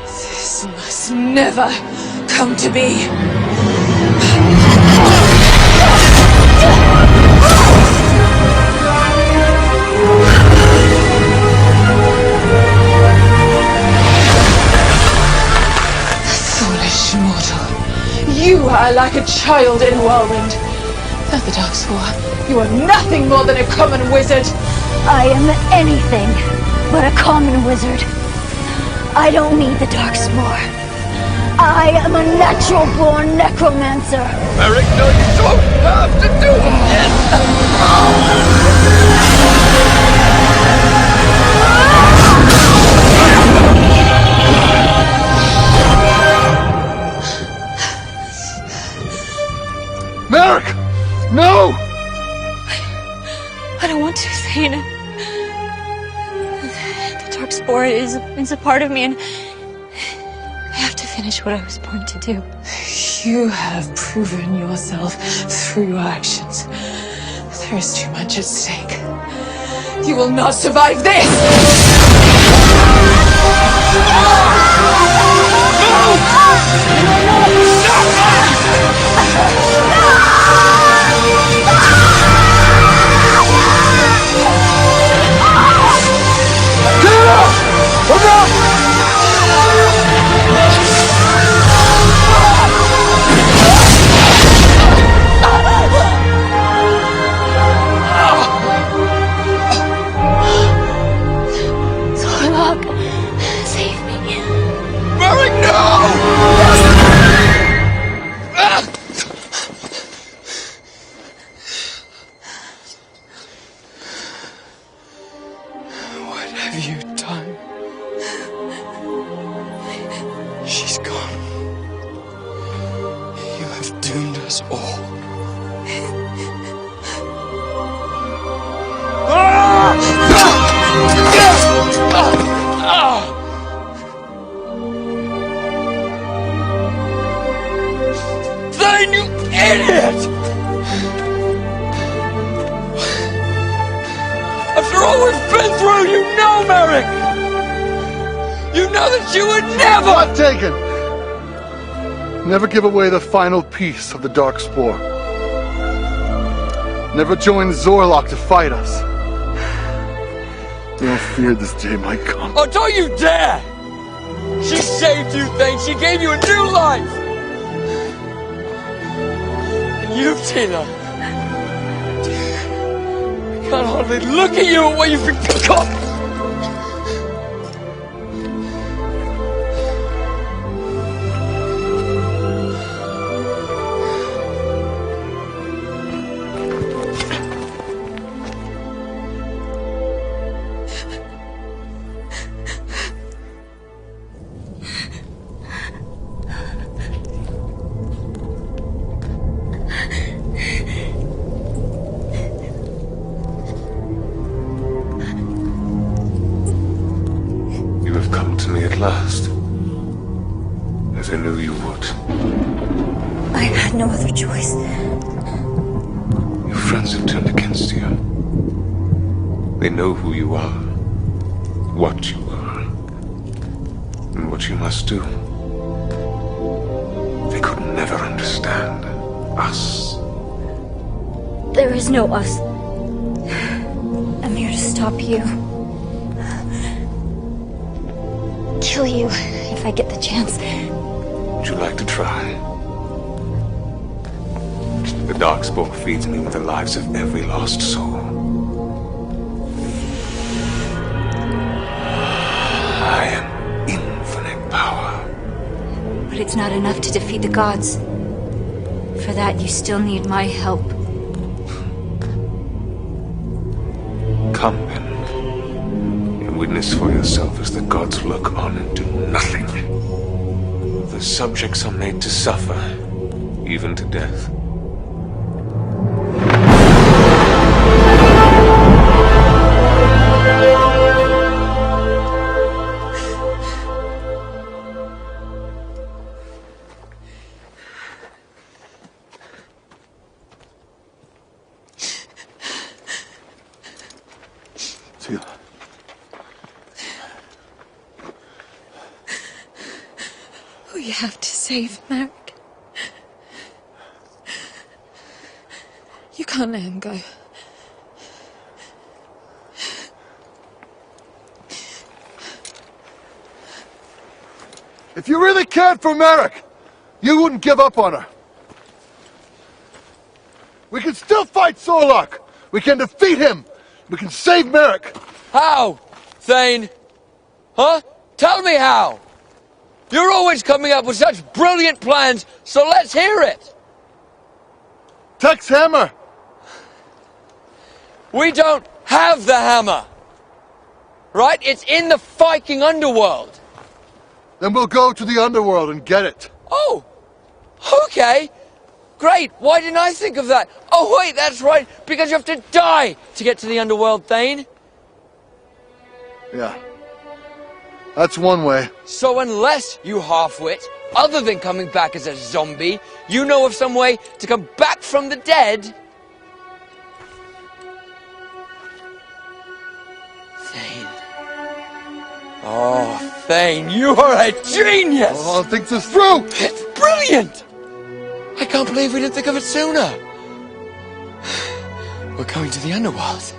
This must never come to be. Foolish mortal. You are like a child in whirlwind. Not the Darkspawn. You are nothing more than a common wizard. I am anything but a common wizard. I don't need the Darkspawn. I am a natural-born necromancer. Merrick, no, you don't have to do Merrick! No! I don't want to, Thane. The Darkspawn is a part of me, and I have to finish what I was born to do. You have proven yourself through your actions. There is too much at stake. You will not survive this! Zorlok, save me. Merrick, no! What have you done? She's gone. You have After all we've been through, you know, Merrick! You know that you would never... Not taken! Never give away the final piece of the dark spore. Never join Zorlok to fight us. You don't fear this day might come. Oh, don't you dare! She saved you, Thane. She gave you a new life. And you, Tina. I can't hardly look at you at what you've become. Last, as I knew you would. I had no other choice. Your friends have turned against you. They know who you are, what you are, and what you must do. They could never understand us. There is no us. I'm here to stop you. Kill you if I get the chance. Would you like to try? The darkspawn feeds me with the lives of every lost soul. I am infinite power. But it's not enough to defeat the gods. For that, you still need my help. Come then. Witness for yourself as the gods look on and do nothing. The subjects are made to suffer, even to death. You have to save Merrick. You can't let him go. If you really cared for Merrick, you wouldn't give up on her. We can still fight Zorlok. We can defeat him. We can save Merrick. How, Thane? Huh? Tell me how. You're always coming up with such brilliant plans, so let's hear it. Tex hammer. We don't have the hammer. Right? It's in the Viking underworld. Then we'll go to the underworld and get it. Oh, okay. Great. Why didn't I think of that? Oh, wait, that's right. Because you have to die to get to the underworld, Thane. Yeah. That's one way. So unless you half-wit, other than coming back as a zombie, you know of some way to come back from the dead? Thane. Oh, Thane, you are a genius! Oh, think this through! It's brilliant! I can't believe we didn't think of it sooner. We're going to the underworld.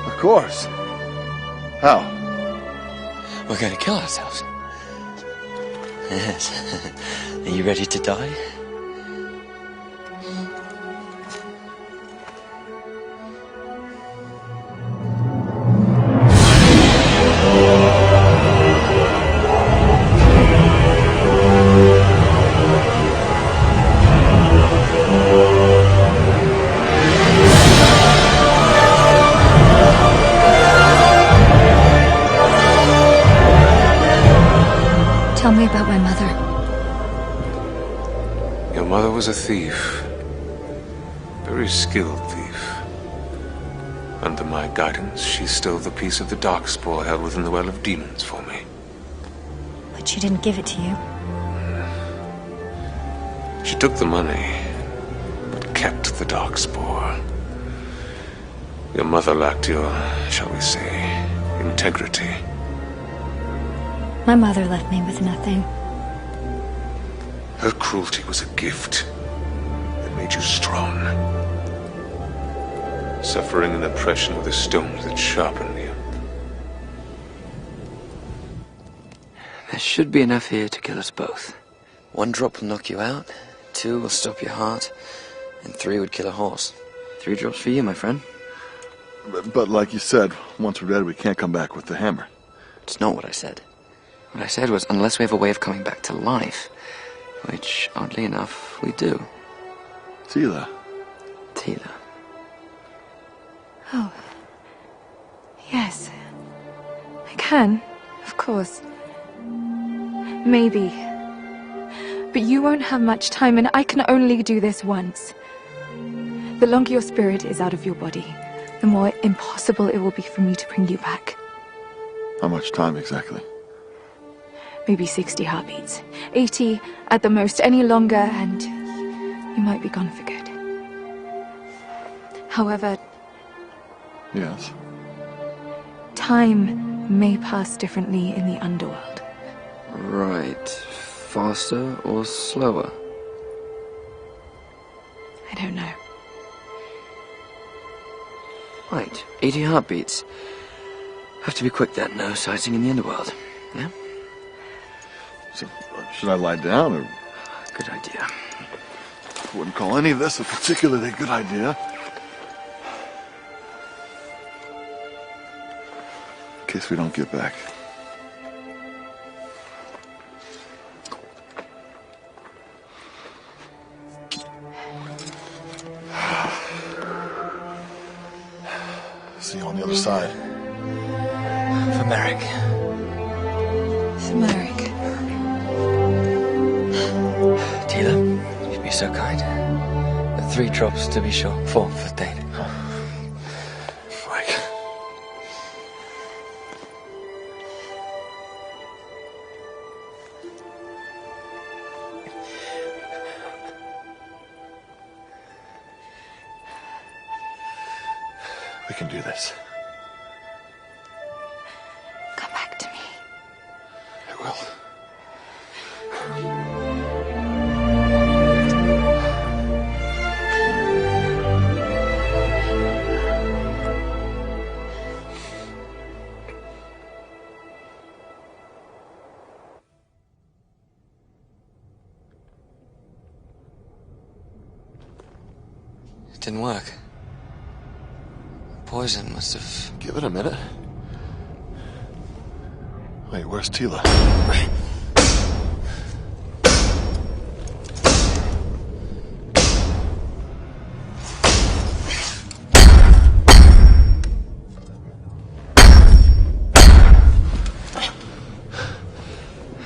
Of course. How? We're going to kill ourselves. Yes. Are you ready to die? Tell me about my mother. Your mother was a thief. Very skilled thief. Under my guidance, she stole the piece of the darkspawn held within the Well of Demons for me. But she didn't give it to you. She took the money, but kept the darkspawn. Your mother lacked your, shall we say, integrity. My mother left me with nothing. Her cruelty was a gift that made you strong. Suffering and oppression were the stones that sharpened you. There should be enough here to kill us both. 1 drop will knock you out, 2 will stop your heart, and 3 would kill a horse. 3 drops for you, my friend. But like you said, once we're dead, we can't come back with the hammer. It's not what I said. What I said was, unless we have a way of coming back to life, which, oddly enough, we do. Tila. Tila. Oh. Yes. I can, of course. Maybe. But you won't have much time, and I can only do this once. The longer your spirit is out of your body, the more impossible it will be for me to bring you back. How much time exactly? Maybe 60 heartbeats. 80 at the most. Any longer, and you might be gone for good. However, Yes. time may pass differently in the underworld. Right. Faster or slower? I don't know. Right. 80 heartbeats. Have to be quick then. No sighting in the underworld. Yeah? So, should I lie down, or...? Good idea. I wouldn't call any of this a particularly good idea. In case we don't get back. See you on the other side. For Merrick. For Merrick. Tila, you'd be so kind. 3 drops to be sure. 4 for Dane. Mike. We can do this. Come back to me. I will. It didn't work. Poison must have... Give it a minute. Wait, where's Tila?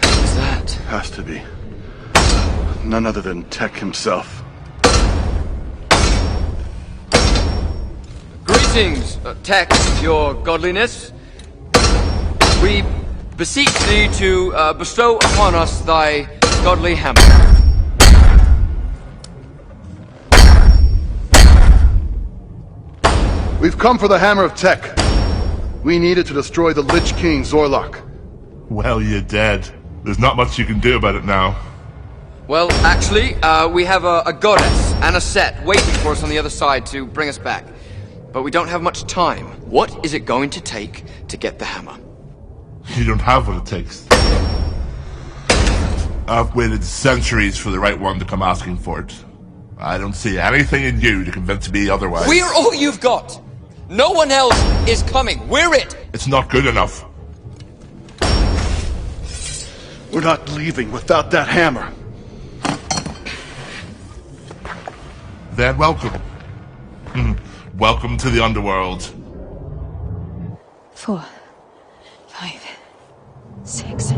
What's that? Has to be. None other than Tech himself. Greetings, Tech, your godliness. We beseech thee to bestow upon us thy godly hammer. We've come for the Hammer of Tech. We need it to destroy the Lich King, Zorlok. Well, you're dead. There's not much you can do about it now. Well, actually, we have a goddess and a set waiting for us on the other side to bring us back. But we don't have much time. What is it going to take to get the hammer? You don't have what it takes. I've waited centuries for the right one to come asking for it. I don't see anything in you to convince me otherwise. We're all you've got! No one else is coming! We're it! It's not good enough. We're not leaving without that hammer. Then welcome. Welcome to the underworld. 4, 5, 6.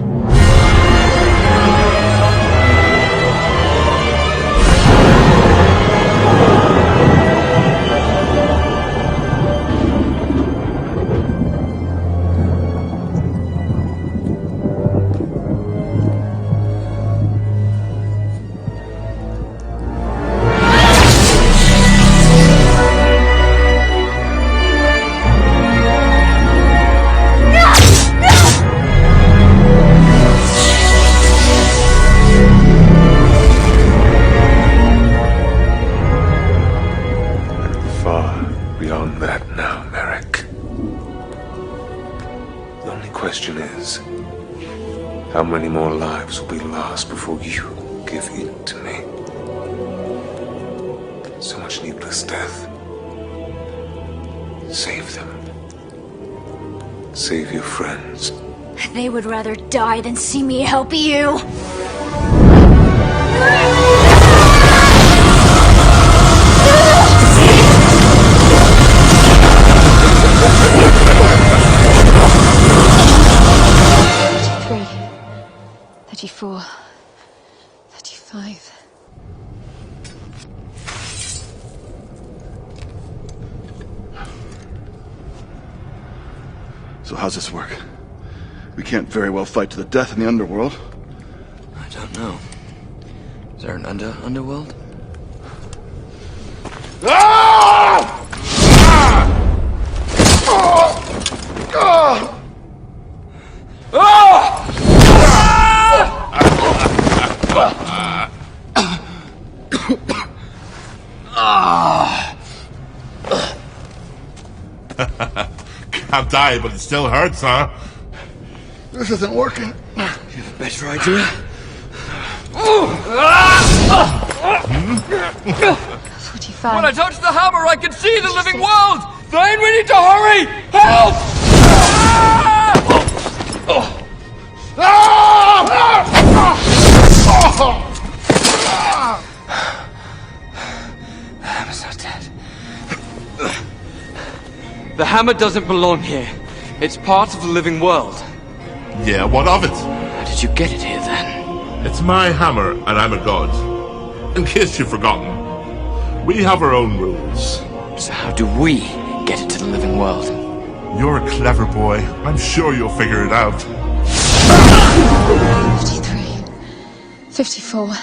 beyond that now, Merrick. The only question is, how many more lives will be lost before you give in to me? So much needless death. Save them. Save your friends. They would rather die than see me help you. $34, $35. So how's this work? We can't very well fight to the death in the underworld. I don't know. Is there an underworld? Ah! Ah! Ah! Can't die, but it still hurts, huh? This isn't working. You have a better idea? 45. When I touched the hammer, I could see the living world! Thane, we need to hurry! Help! The hammer's not dead. The hammer doesn't belong here. It's part of the living world. Yeah, what of it? How did you get it here, then? It's my hammer, and I'm a god. In case you've forgotten, we have our own rules. So how do we get it to the living world? You're a clever boy. I'm sure you'll figure it out. 53, 54,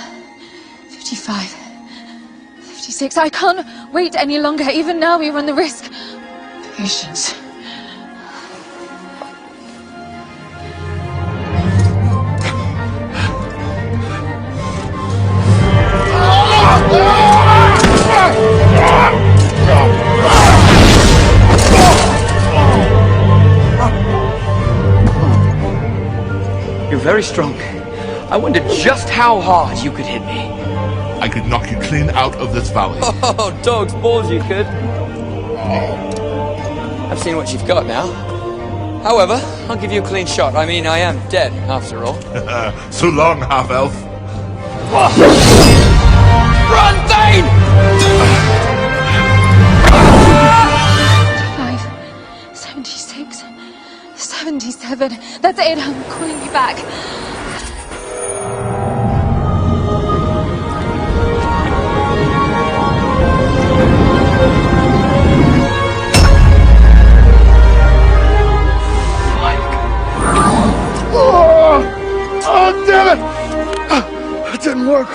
55, 56. I can't wait any longer. Even now we run the risk. Patience. You're very strong. I wonder just how hard you could hit me. I could knock you clean out of this valley. Oh, dog's balls you could. I've seen what you've got now. However, I'll give you a clean shot. I mean, I am dead, after all. So long, half-elf. Run, Thane! 76, 77. That's it. I'm calling you back. Oh, damn it! It didn't work.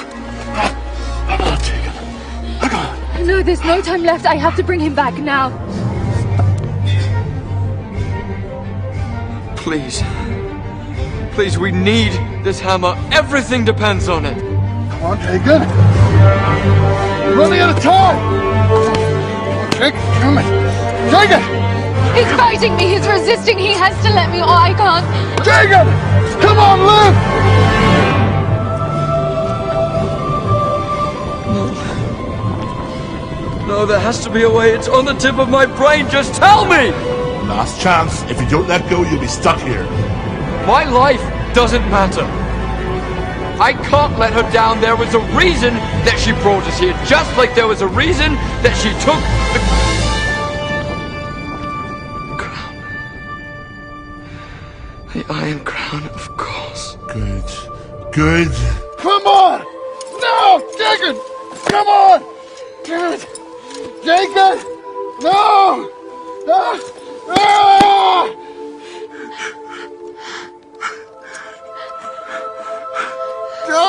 I'll take it. No, there's no time left. I have to bring him back now. Please. Please, we need this hammer. Everything depends on it. Come on, Hagen. We're running out of time. Take it, come on. Take it! He's fighting me. He's resisting. He has to let me. Oh, I can't. Take it! Come on, Liv! No, there has to be a way. It's on the tip of my brain. Just tell me! Last chance. If you don't let go, you'll be stuck here. My life doesn't matter. I can't let her down. There was a reason that she brought us here. Just like there was a reason that she took the crown. The Iron Crown, of course. Good. Good. Come on! No! Jacob! Come on! Damn it! Jacob! No! Ah! Ah! No!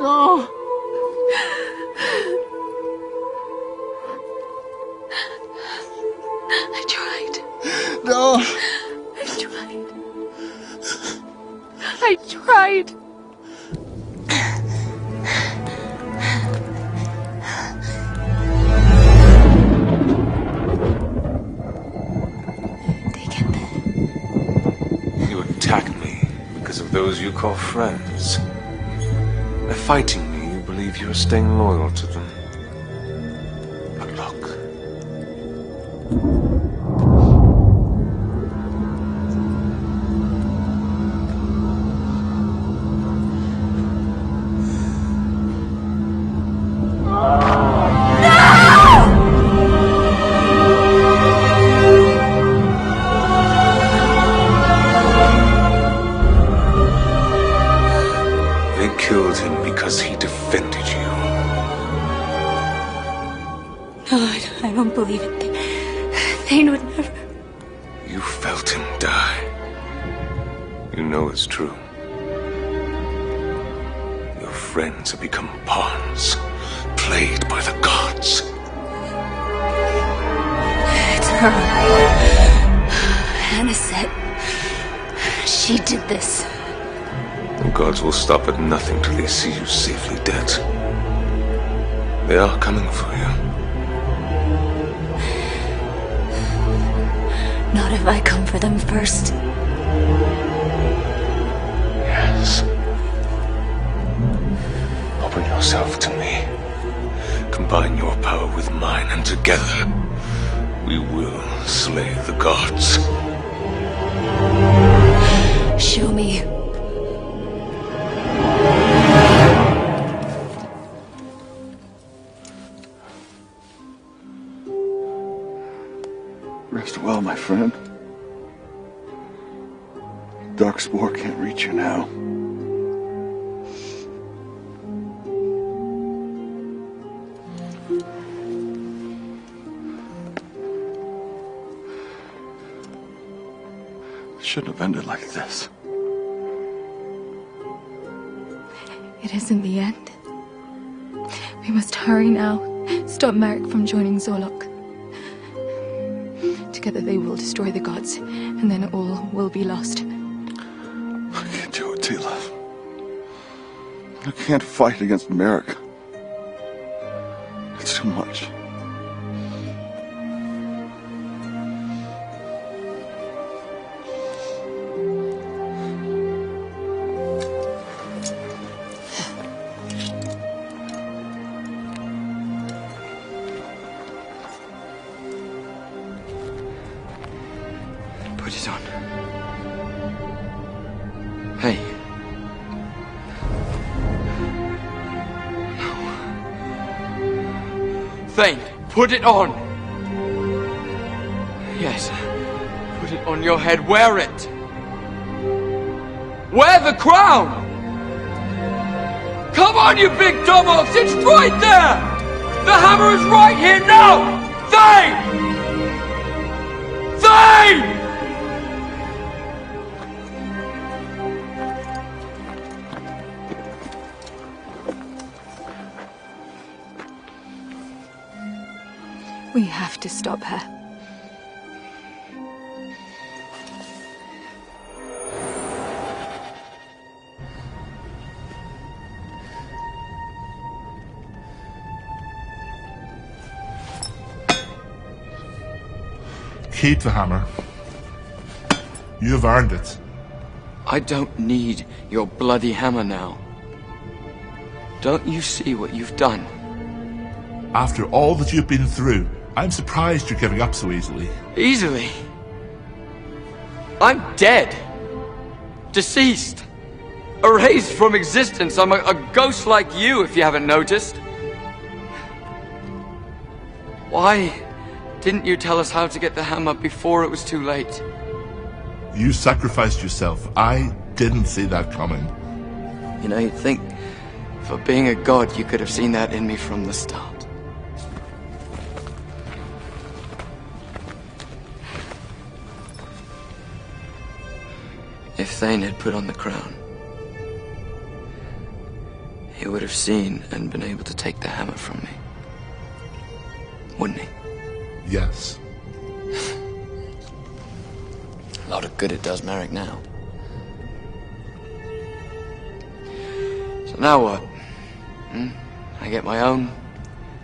No! I tried. No! I tried. I tried. those you call friends. By fighting me, you believe you are staying loyal to them. But look. I don't believe it. Thane would never. You felt him die. You know it's true. Your friends have become pawns, played by the gods. It's her. Hannah said she did this. The gods will stop at nothing till they see you safely dead. They are coming for you. Not if I come for them first. Yes. Open yourself to me. Combine your power with mine, and together we will slay the gods. Show me. Rest well, my friend. Dark spore can't reach you now. It shouldn't have ended like this. It isn't the end. We must hurry now. Stop Merrick from joining Zorlok. Together they will destroy the gods, and then all will be lost. I can't do it, Tila. I can't fight against Merrick. It's too much. Put it on. Hey. No. Thane, put it on. Yes. Put it on your head. Wear it. Wear the crown. Come on, you big dumbass. It's right there. The hammer is right here now. Thane! Thane! We have to stop her. Keep the hammer. You've earned it. I don't need your bloody hammer now. Don't you see what you've done? After all that you've been through, I'm surprised you're giving up so easily. Easily? I'm dead. Deceased. Erased from existence. I'm a ghost like you, if you haven't noticed. Why didn't you tell us how to get the hammer before it was too late? You sacrificed yourself. I didn't see that coming. You know, you'd think for being a god, you could have seen that in me from the start. If Thane had put on the crown, he would have seen and been able to take the hammer from me. Wouldn't he? Yes. A lot of good it does Merrick now. So now what? I get my own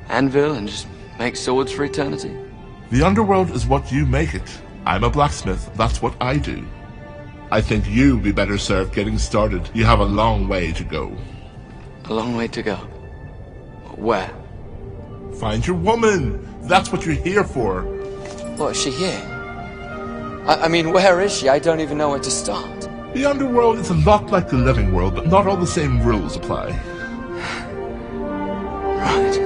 anvil and just make swords for eternity? The underworld is what you make it. I'm a blacksmith. That's what I do. I think you'd be better served getting started. You have a long way to go. A long way to go? Where? Find your woman. That's what you're here for. What, is she here? I mean, where is she? I don't even know where to start. The underworld is a lot like the living world, but not all the same rules apply. Right.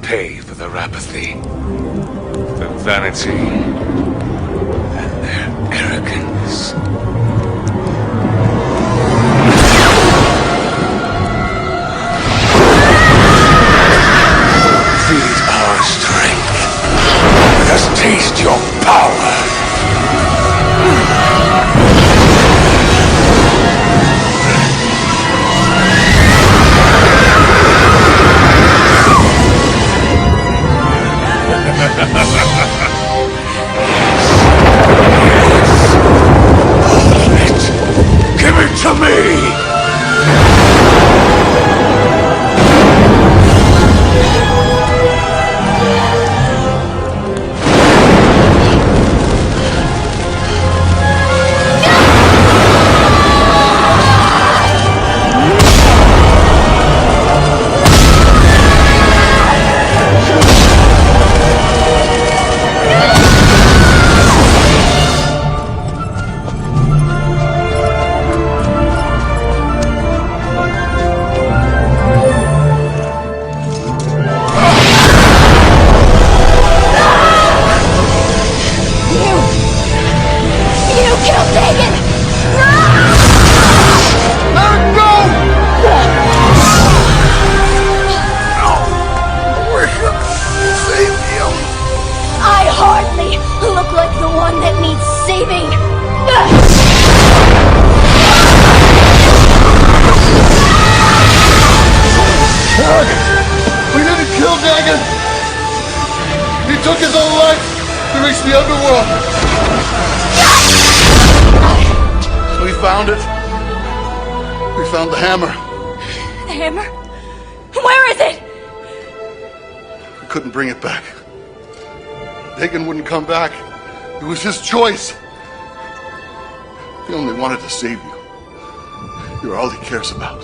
Pay for their apathy, their vanity, and their arrogance. Feed our strength. Let us taste your power. Give it to me! Bring it back. Dagon wouldn't come back. It was his choice. He only wanted to save you. You're all he cares about.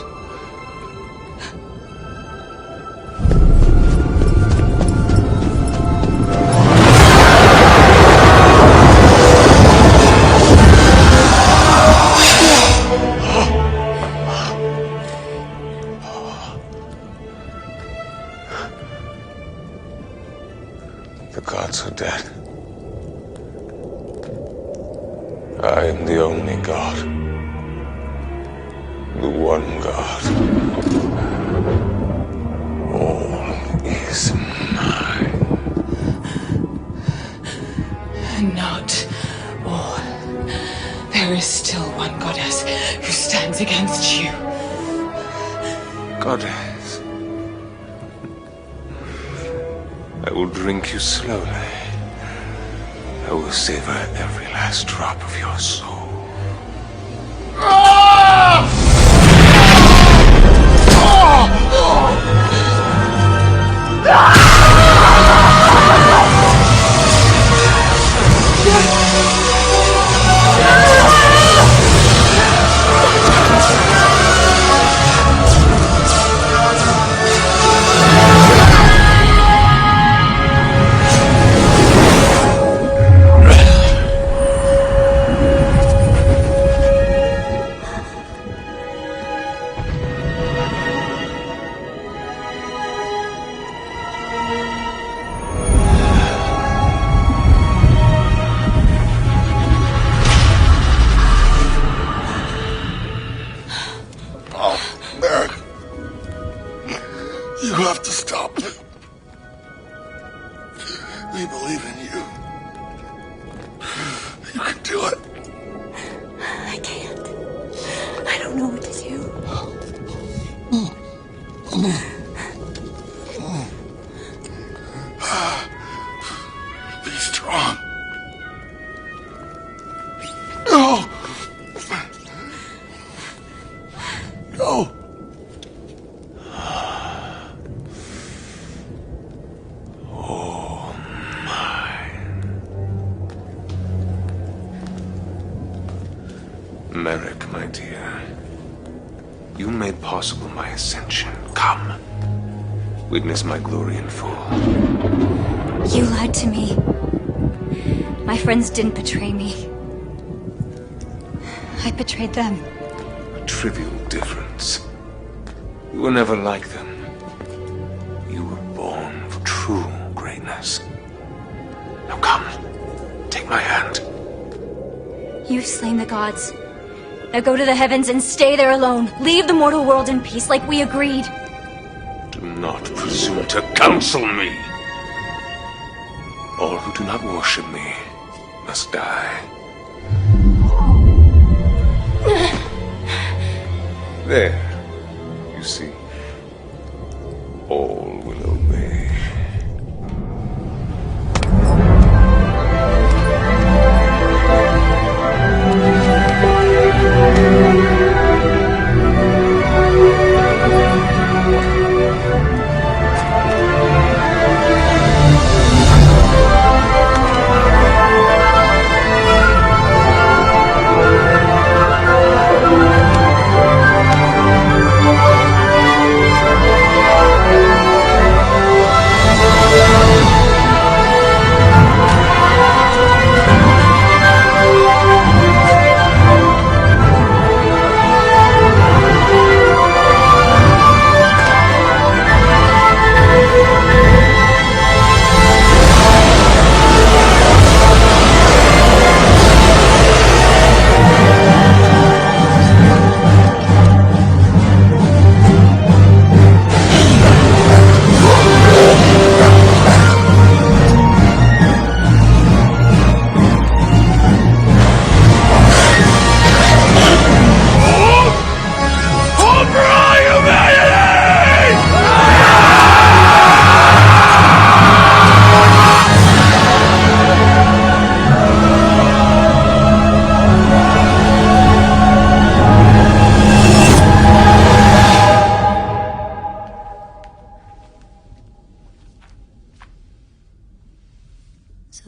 Are dead. I am the only God. The one God. All is mine. Not all. There is still one goddess who stands against you. Goddess. I will drink you slowly. I will savor every last drop of your soul. Be strong. possible my ascension. Come. Witness my glory in full. You lied to me. My friends didn't betray me. I betrayed them. A trivial difference. You were never like them. You were born for true greatness. Now come, take my hand. You've slain the gods. Now go to the heavens and stay there alone. Leave the mortal world in peace like we agreed. Do not presume to counsel me. All who do not worship me must die. There, you see, all will obey.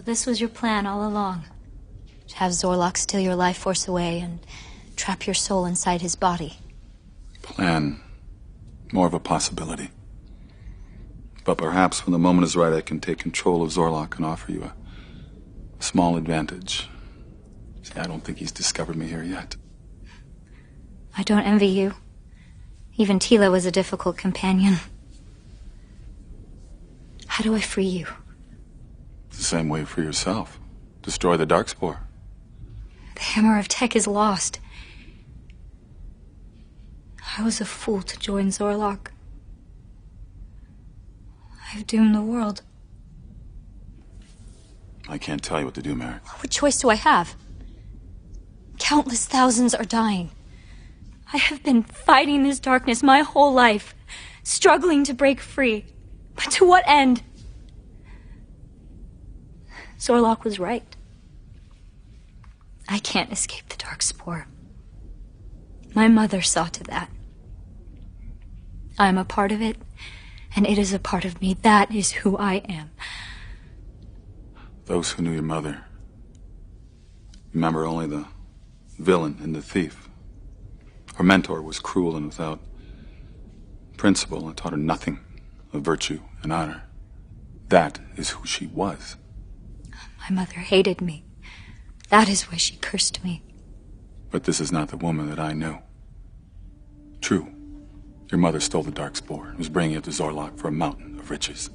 This was your plan all along. To have Zorlok steal your life force away and trap your soul inside his body. Plan. More of a possibility. But perhaps when the moment is right, I can take control of Zorlok and offer you a small advantage. See, I don't think he's discovered me here yet. I don't envy you. Even Tila was a difficult companion. How do I free you? It's the same way for yourself. Destroy the Darkspore. The Hammer of Tech is lost. I was a fool to join Zorlok. I've doomed the world. I can't tell you what to do, Merrick. What choice do I have? Countless thousands are dying. I have been fighting this darkness my whole life, struggling to break free. But to what end? Zorlok was right. I can't escape the Darkspore. My mother saw to that. I'm a part of it, and it is a part of me. That is who I am. Those who knew your mother remember only the villain and the thief. Her mentor was cruel and without principle and taught her nothing of virtue and honor. That is who she was. My mother hated me. That is why she cursed me. But this is not the woman that I knew. True, your mother stole the Darkspore and was bringing it to Zorlok for a mountain of riches.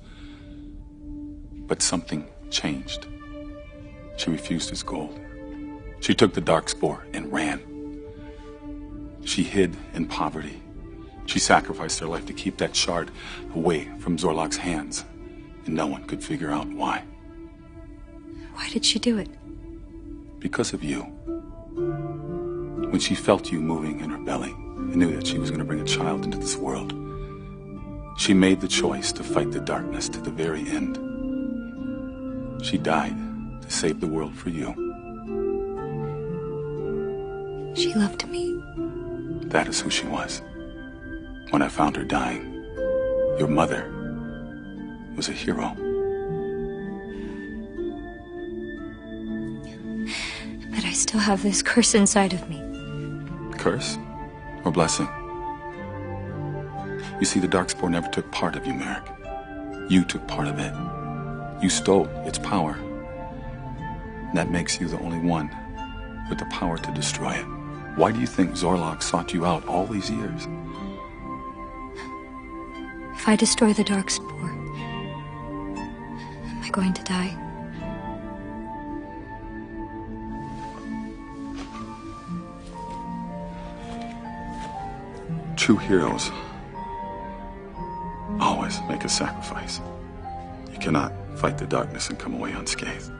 But something changed. She refused his gold. She took the Darkspore and ran. She hid in poverty. She sacrificed her life to keep that shard away from Zorlok's hands. And no one could figure out why. Why did she do it? Because of you. When she felt you moving in her belly and knew that she was going to bring a child into this world, she made the choice to fight the darkness to the very end. She died to save the world for you. She loved me. That is who she was. When I found her dying, your mother was a hero. But I still have this curse inside of me. Curse or blessing? You see, the Darkspawn never took part of you, Merrick. You took part of it. You stole its power. And that makes you the only one with the power to destroy it. Why do you think Zorlok sought you out all these years? If I destroy the Darkspawn, am I going to die? True heroes always make a sacrifice. You cannot fight the darkness and come away unscathed.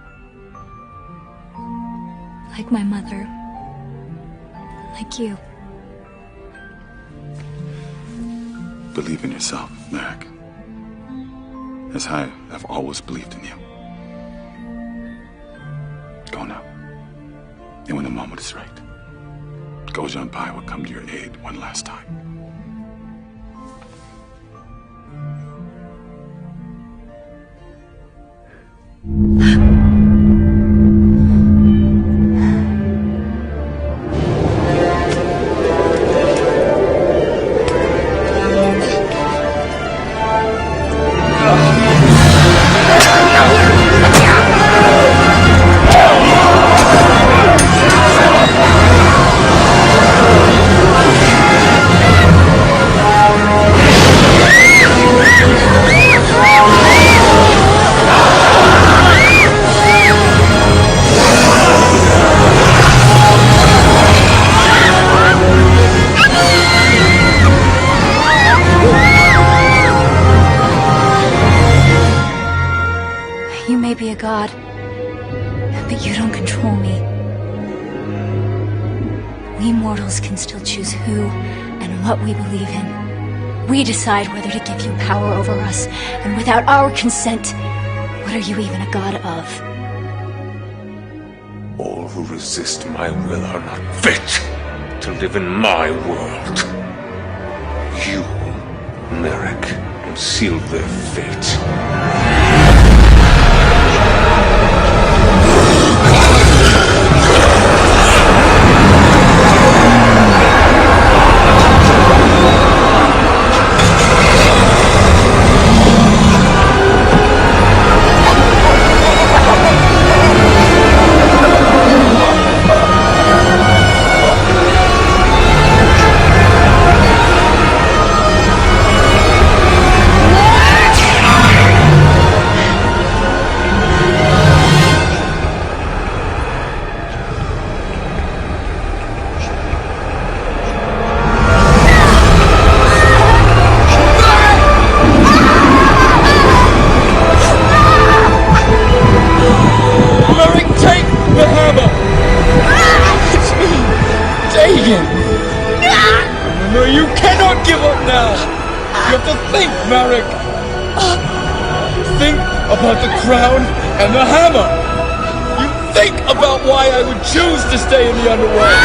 Like my mother. Like you. Believe in yourself, Merrick. As I have always believed in you. Go now. And when the moment is right, Gojan Pai will come to your aid one last time. God, but you don't control me. We mortals can still choose who and what we believe in. We decide whether to give you power over us, and without our consent, what are you even a god of? All who resist my will are not fit to live in my world. You, Merrick, will seal their fate. And the hammer! You think about why I would choose to stay in the underworld!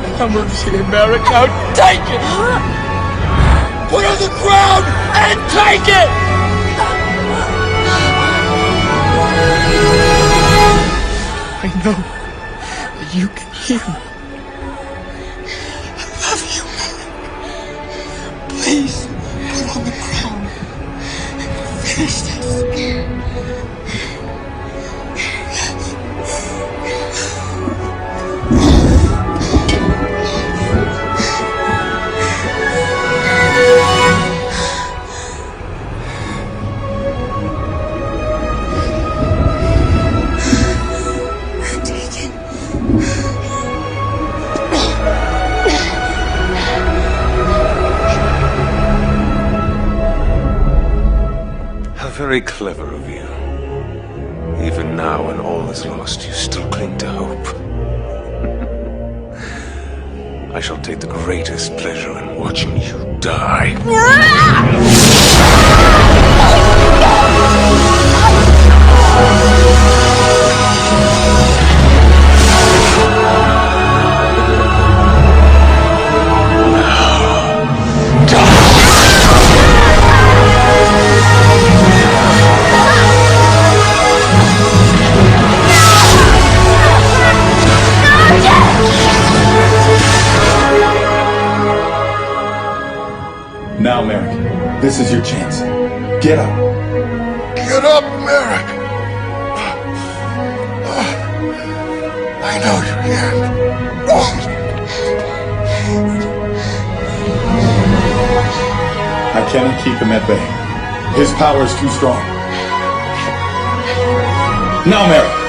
The hammer's here, Merrick. Now take it! Put on the ground and take it! I know that you can hear me. I love you, Merrick. Please, put on the crown. Finish this. Very clever of you. Even now, when all is lost, you still cling to hope. I shall take the greatest pleasure in watching you die. Now, Merrick, this is your chance. Get up. Get up, Merrick! I know you can. I cannot keep him at bay. His power is too strong. Now, Merrick!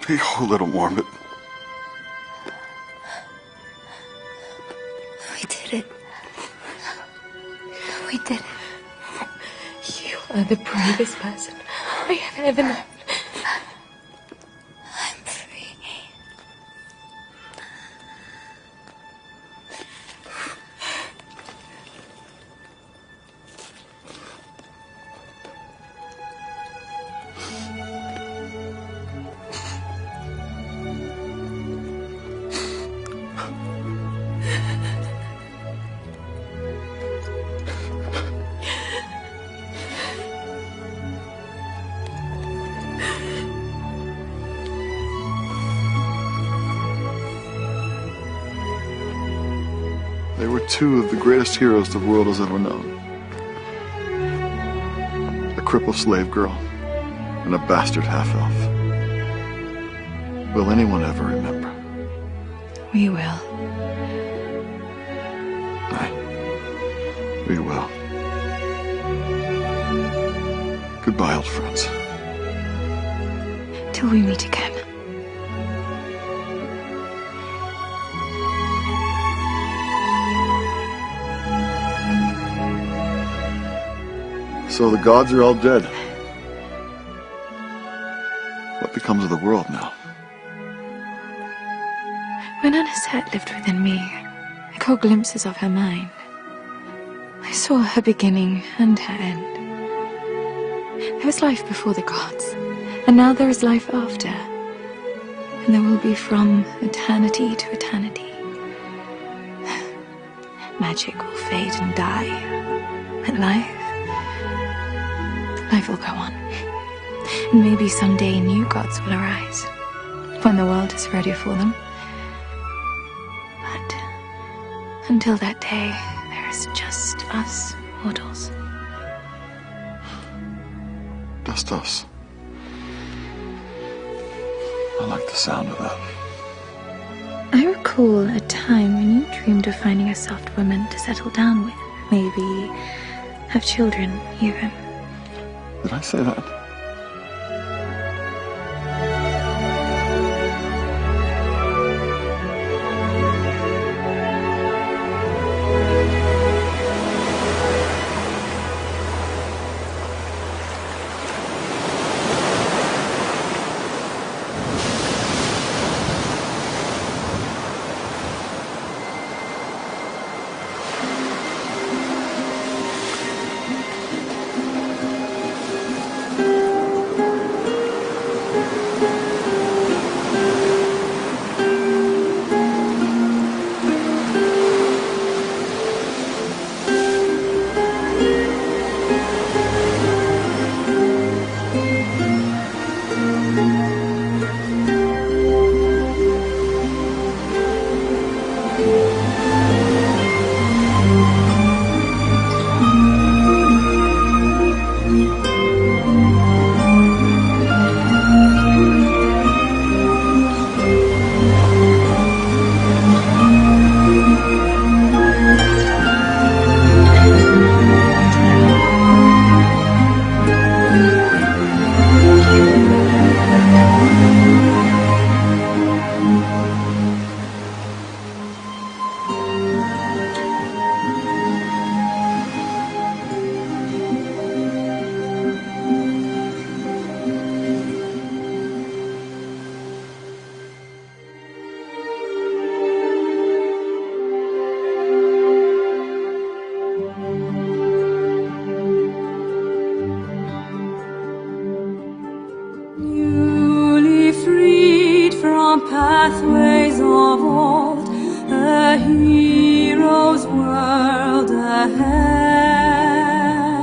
Be a little morbid. We did it. We did it. You are the bravest person I have ever known. I'm free. They were two of the greatest heroes the world has ever known. A crippled slave girl and a bastard half-elf. Will anyone ever remember? We will. We will. Goodbye, old friends. Till we meet again. So the gods are all dead. What becomes of the world now? When Anisette lived within me, I caught glimpses of her mind. I saw her beginning and her end. There was life before the gods, and now there is life after. And there will be from eternity to eternity. Magic will fade and die, but life will go on. And maybe someday new gods will arise, when the world is ready for them. But until that day, there is just us mortals. Just us. I like the sound of that. I recall a time when you dreamed of finding a soft woman to settle down with. Maybe have children, even. Did I say that? ahead,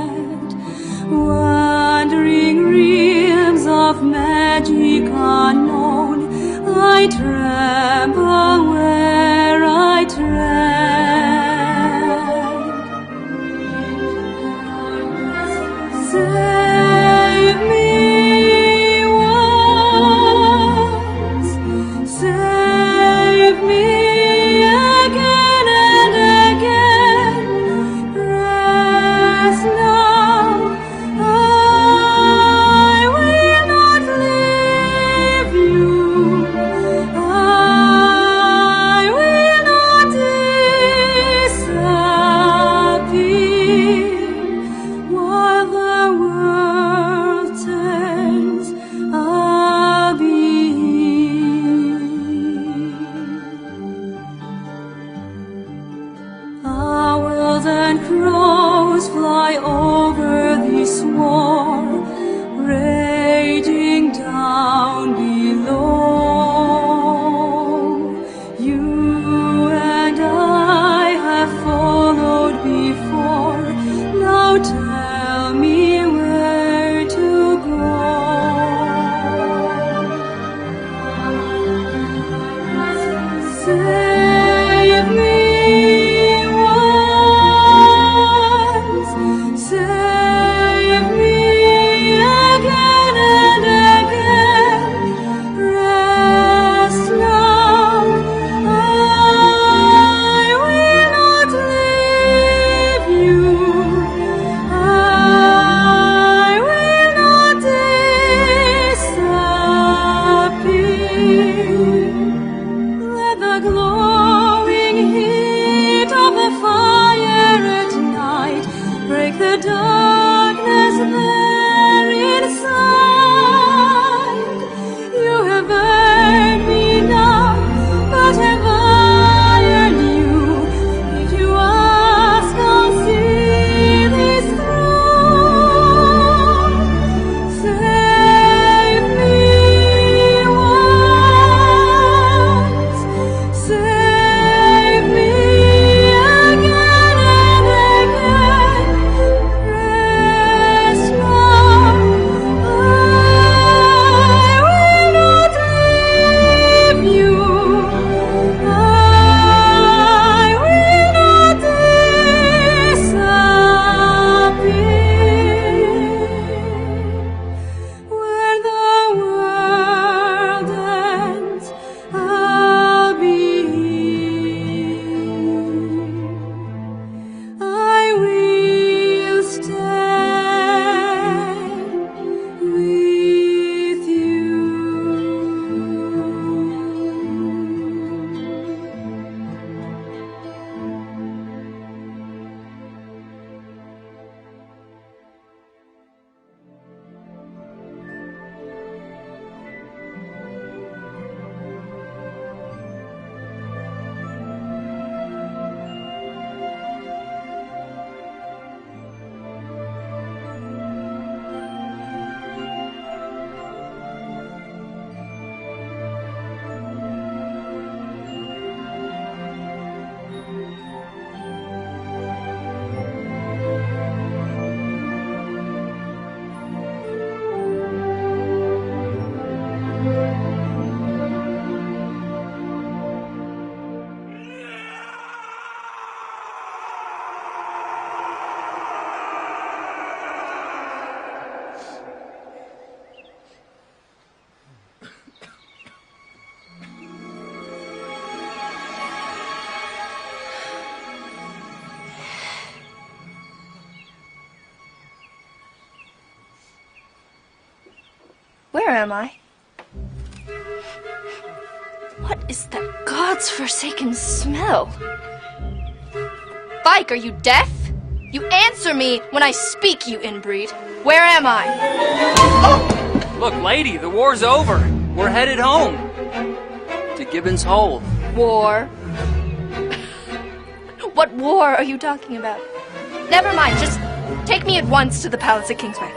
wandering realms of magic unknown. I tremble where I tread. Save me once, save me again and again. Rest now, I will not leave you. I will not disappear while the world turns. I'll be here. Owls and crows fly over this war, raging down below. You and I have followed before. Now tell me where to go. Save me once, save me again and again. Rest now, I will not leave you. I will not disappear. Let the glowing heat of the fire at night break the darkness there inside. You have burned me now, but have I earned you? If you ask, I'll see this through. Save me once, save me again and again. Rest now, I will not leave you. I will not disappear. When the world ends, I'll be here. I will stand with you. Where am I? What is that God's forsaken smell? Bike, are you deaf? You answer me when I speak, you inbreed. Where am I? Oh! Look, lady, the war's over. We're headed home. To Gibbon's Hole. War? What war are you talking about? Never mind, just take me at once to the palace at Kingsway.